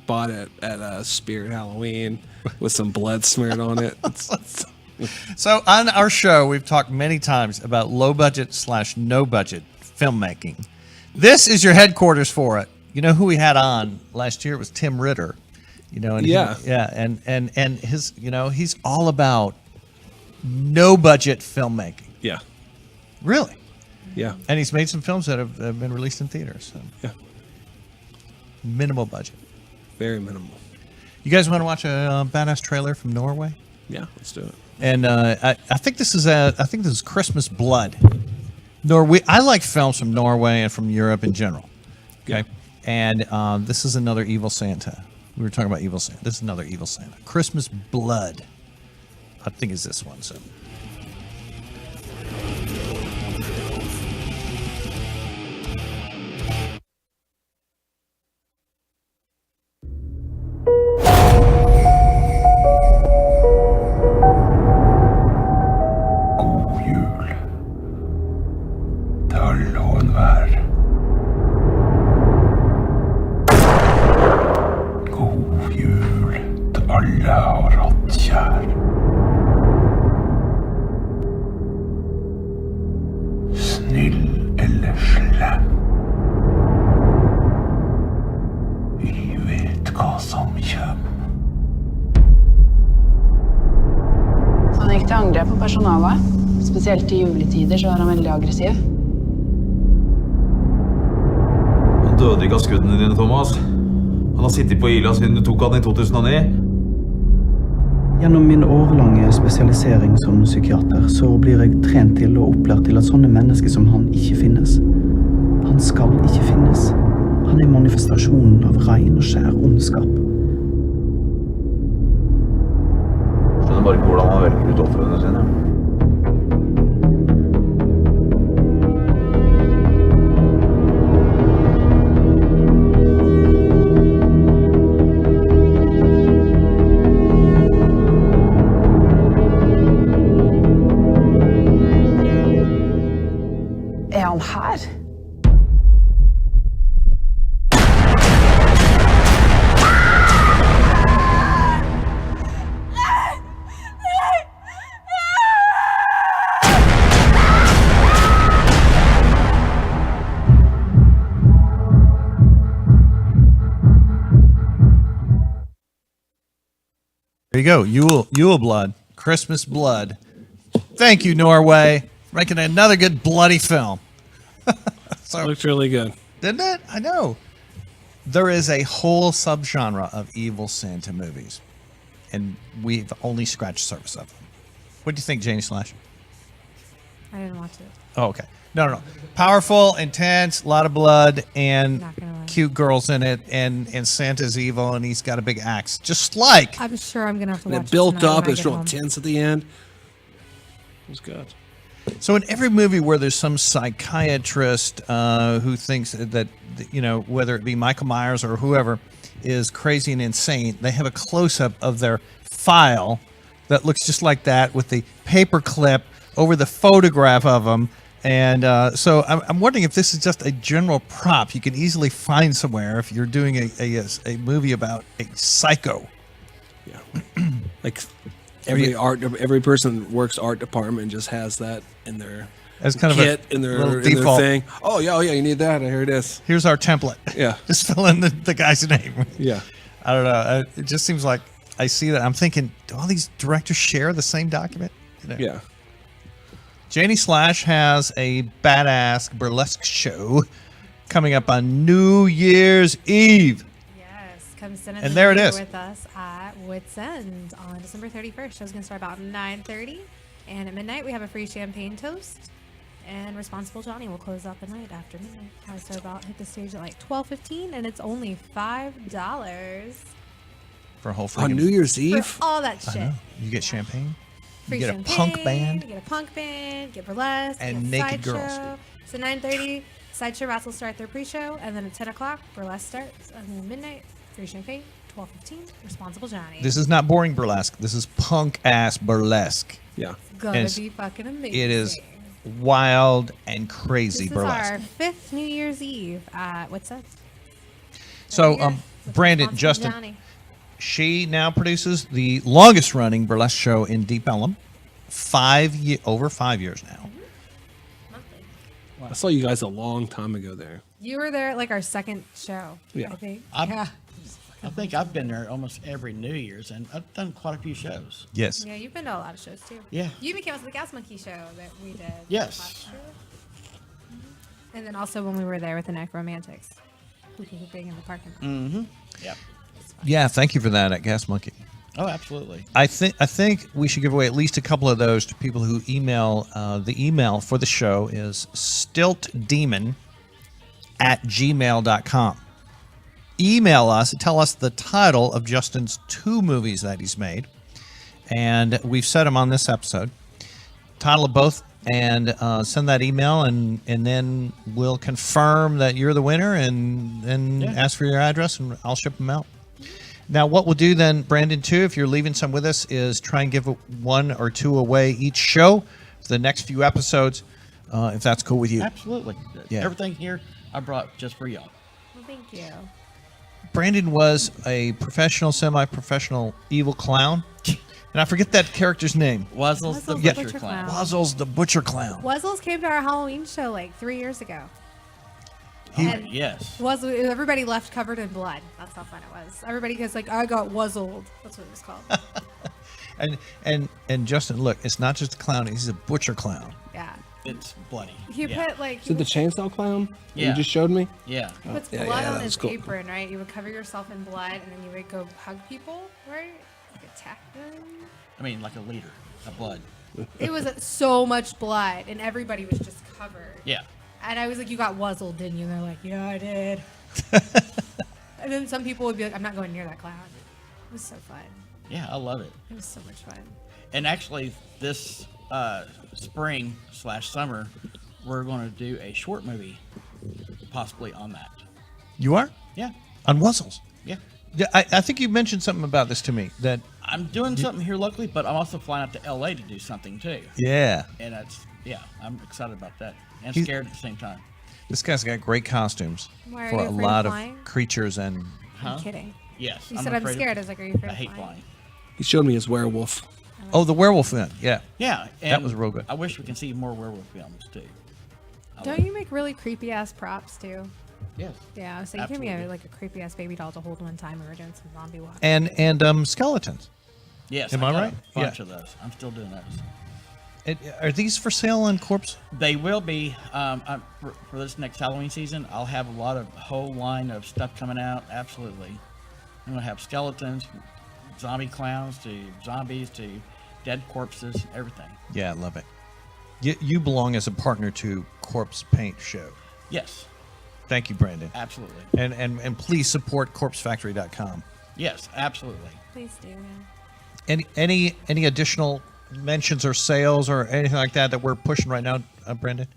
bought it at a Spirit Halloween with some blood smeared on it. So on our show, we've talked many times about low budget / no budget filmmaking. This is your headquarters for it. You know who we had on last year? It was Tim Ritter. And and his, he's all about no budget filmmaking. Yeah. Really? Yeah. And he's made some films that have been released in theaters. So. Yeah. Minimal budget. Very minimal. You guys want to watch a badass trailer from Norway? Yeah, let's do it. And I think this is Christmas Blood. I like films from Norway and from Europe in general. Okay. And this is another Evil Santa. We were talking about Evil Santa. This is another Evil Santa. Christmas Blood. I think is this one. So. God jul til alle og enhver. God jul til alle jeg har hatt kjær. Snill eller slem. Vi vet hva som kommer. Så han gikk til angrep på personalet. Spesielt i juletider så er han veldig aggressiv. Han døde ikke av skuddene dine, Thomas. Han har sittet på Ila siden du tok han i 2009. Gjennom min årelange spesialisering som psykiater så blir jeg trent til og opplært til at sånne mennesker som han ikke finnes. Han skal ikke finnes. Han er manifestasjonen av ren og skjær ondskap. Skjønner bare ikke hvordan man velger ut ofrene sine. Han her? There you go. Yule blood. Christmas blood. Thank you, Norway, for making another good bloody film. So, looked really good. Didn't it? I know. There is a whole subgenre of evil Santa movies, and we've only scratched the surface of them. What do you think, Janie Slash? I didn't watch it. Oh, okay. No. Powerful, intense, a lot of blood, and cute girls in it, and Santa's evil, and he's got a big axe. Just like... I'm sure I'm going to have to And watch it built tonight up. when I It's get real home. tense at the end. It was good. So in every movie where there's some psychiatrist who thinks that, you know, whether it be Michael Myers or whoever is crazy and insane, they have a close-up of their file that looks just like that with the paper clip over the photograph of them. And so I'm wondering if this is just a general prop you can easily find somewhere if you're doing a movie about a psycho. Yeah. Like every person that works art department just has that in their as kind kit, of a in their little default thing. Oh yeah, you need that. Here it is. Here's our template. Yeah. Just fill in the guy's name. Yeah. I don't know. It just seems like I see that. I'm thinking, do all these directors share the same document? You know? Yeah. Janie Slash has a badass burlesque show coming up on New Year's Eve. Yes, come sit in And there it theater is. with us at Wits End on December 31st. Show's going to start about 9:30, and at midnight we have a free champagne toast. And Responsible Johnny will close out the night after midnight. So hit the stage at like 12:15, and it's only $5 For a whole On New Year's Eve? for all that I shit. know. You get champagne. Free You get champagne, a punk band. You get a punk band, get burlesque, And get naked girls. sideshow. So 9:30, sideshow rats will start their pre-show, and then at 10 o'clock, burlesque starts, and then midnight, free champagne, 12:15, Responsible Johnny. This is not boring burlesque. This is punk ass burlesque. Yeah. Gonna And be fucking amazing. It is wild and crazy This burlesque. is our 5th New Year's Eve at What's Up? So, Brandon, Responsible Justin, Johnny. she now produces the longest running burlesque show in Deep Ellum. Over 5 years now. I saw you guys a long time ago there. You were there at like our second show, Yeah. I think. I think I've been there almost every New Year's, and I've done quite a few shows. Yes. Yeah, you've been to a lot of shows too. Yeah. You even came out to the Gas Monkey show that we did. Yes. last year. And then also when we were there with the Necromantics. Hooping in the parking lot. Mm-hmm. Yep. Yeah, thank you for that at Gas Monkey. Oh, absolutely. I think we should give away at least a couple of those to people who email. The email for the show is stiltdemon@gmail.com. Email us and tell us the title of Justin's 2 movies that he's made. And we've set them on this episode. Title of both, and send that email, and then we'll confirm that you're the winner, and then ask for your address, and I'll ship them out. Now, what we'll do then, Brandon, too, if you're leaving some with us, is try and give 1 or 2 away each show for the next few episodes, if that's cool with you. Absolutely. Yeah. Everything here I brought just for y'all. Well, thank you. Brandon was a professional, semi-professional evil clown. And I forget that character's name. Wuzzles the Wuzzles Butcher Clown. Wuzzles the Butcher Clown. Wuzzles came to our Halloween show like 3 years ago. Yes. Everybody left covered in blood. That's how fun it was. Everybody goes like, I got wuzzled. That's what it was called. And Justin, look, it's not just a clown; he's a butcher clown. Yeah. It's bloody. He put like. Is it the chainsaw clown? Yeah. You just showed me? Yeah. He puts Yeah, blood yeah, on that his was cool. apron, right? You would cover yourself in blood, and then you would go hug people, right? Like attack them. I mean, like a liter of blood. It was so much blood, and everybody was just covered. Yeah. And I was like, "You got wuzzled, didn't you?" And they're like, "Yeah, I did." And then some people would be like, "I'm not going near that clown." It was so fun. Yeah, I love it. It was so much fun. And actually, this spring/summer, we're going to do a short movie, possibly on that. You are? Yeah. On Wuzzles? Yeah. I think you mentioned something about this to me. That I'm doing something here locally, but I'm also flying out to LA to do something too. Yeah. And I'm excited about that and He's- scared at the same time. This guy's got great costumes Why are for you a afraid lot of of flying? creatures and. I'm kidding. Yes. You said I'm afraid of- scared. I was like, are you afraid I of hate flying? flying. He showed me his werewolf. Oh, the werewolf then. Yeah. Yeah. That and was real good. I wish we can see more werewolf films too. Don't you make really creepy ass props too? Yes. Yeah, so you gave me Absolutely. a creepy ass baby doll to hold one time. We were doing some zombie walk. And skeletons. Yes. Am I I got right? A bunch Yeah. of those. I'm still doing those. Are these for sale on Corpse? They will be for this next Halloween season. I'll have a whole line of stuff coming out. Absolutely, I'm gonna have skeletons, zombie clowns, to zombies, to dead corpses, everything. Yeah, I love it. You belong as a partner to Corpsepaint Show. Yes. Thank you, Brandon. Absolutely. And please support CorpseFactory.com. Yes, absolutely. Please do. Yeah. Any additional mentions or sales or anything like that we're pushing right now, Brandon?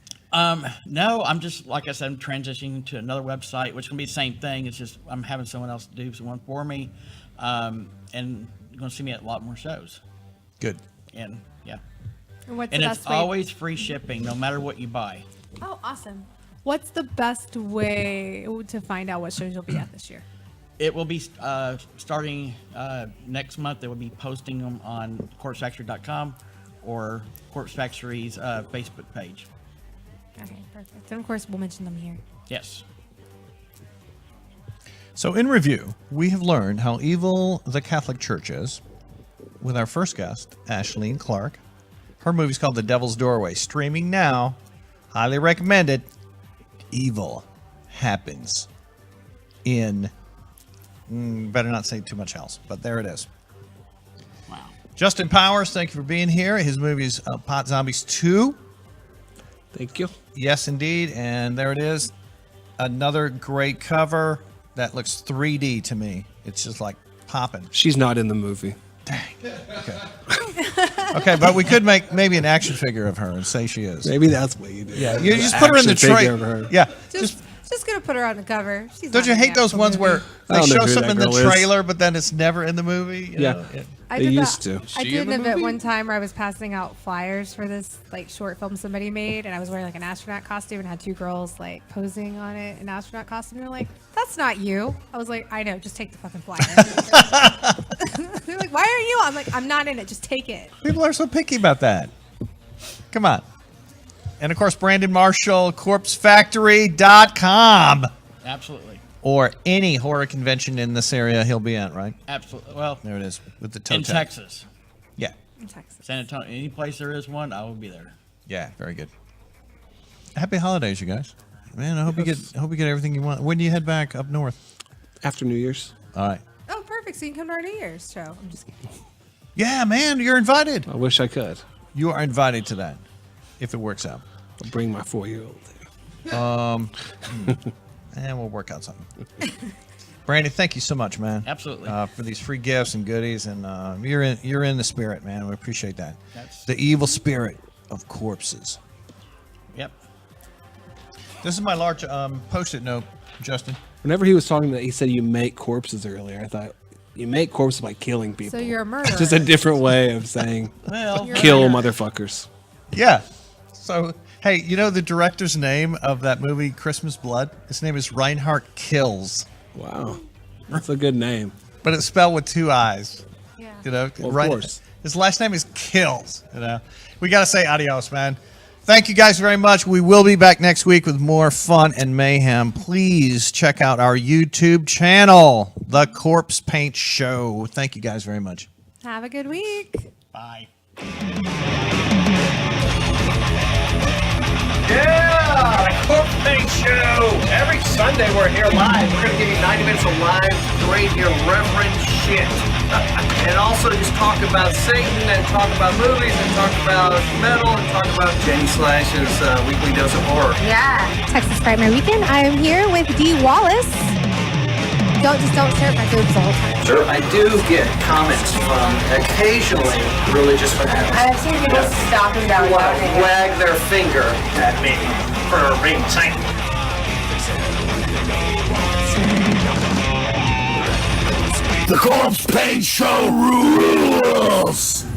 No, I'm just, like I said, I'm transitioning to another website, which can be the same thing. It's just I'm having someone else do one for me, and you're going to see me at a lot more shows. Good. And yeah. And what's and the it's best way? always free shipping, no matter what you buy. Oh, awesome. What's the best way to find out what shows you'll be at this year? It will be starting next month. They will be posting them on CorpseFactory.com or Corpse Factory's Facebook page. Okay, perfect. And of course, we'll mention them here. Yes. So in review, we have learned how evil the Catholic Church is with our first guest, Aislinn Clarke. Her movie's called The Devil's Doorway, streaming now. Highly recommended. Evil happens in... better not say too much else, but there it is. Wow. Justin Powers, thank you for being here. His movie's Pot Zombies 2. Thank you. Yes, indeed. And there it is. Another great cover that looks 3D to me. It's just like popping. She's not in the movie. Okay, but we could make maybe an action figure of her and say she is. Maybe that's what you do. Yeah, you just put her in the trailer. Yeah, Just gonna put her on the cover. She's don't not you in the hate those actual ones movie. where they show something in the trailer, but then it's never in the movie? You know? I They did used that. to. I She did in an the event movie? one time where I was passing out flyers for this short film somebody made, and I was wearing an astronaut costume and had two girls posing on it in astronaut costume. They're like, "That's not you." I was like, "I know, just take the fucking flyer." They're like, "Why aren't you?" I'm like, "I'm not in it. Just take it." People are so picky about that. Come on. And of course, Brandon Marshall, CorpseFactory.com. Absolutely. Or any horror convention in this area he'll be at, right? Absolutely. Well, there it is with the toe in tag. Texas. Yeah. In Texas. San Antonio. Any place there is one, I will be there. Yeah, very good. Happy holidays, you guys. Man, I hope you get everything you want. When do you head back up north? After New Year's. All right. Oh, perfect. So you can come to our New Year's show. I'm just kidding. Yeah, man, you're invited. I wish I could. You are invited to that, if it works out. I'll bring my 4-year-old there. And we'll work out something. Brandon, thank you so much, man. Absolutely. For these free gifts and goodies, and you're in the spirit, man. We appreciate that. That's- The evil spirit of corpses. Yep. This is my large post-it note, Justin. Whenever he was talking that, he said you make corpses earlier. I thought you make corpses by killing people. So you're a murderer. Just a different way of saying Well, kill motherfuckers. Yeah. So, hey, you know the director's name of that movie, Christmas Blood? His name is Reinhard Kills. Wow. That's a good name. But it's spelled with 2 I's. Yeah. You know, Well, of course. His last name is Kills. You know, we got to say adios, man. Thank you guys very much. We will be back next week with more fun and mayhem. Please check out our YouTube channel, The Corpsepaint Show. Thank you guys very much. Have a good week. Bye. Yeah, the Corpsepaint Show. Every Sunday we're here live. We're going to give you 90 minutes of live, great, irreverent shit. And also just talk about Satan and talk about movies and talk about metal and talk about Jenny Slash's weekly dose of horror. Yeah. Texas Frightmare Weekend. I am here with Dee Wallace. don't stare at my boobs the whole time. Sure, I do get comments from occasionally religious fanatics. I've seen people stop and down wag their finger at me for being saint. The Corpsepaint Show rules!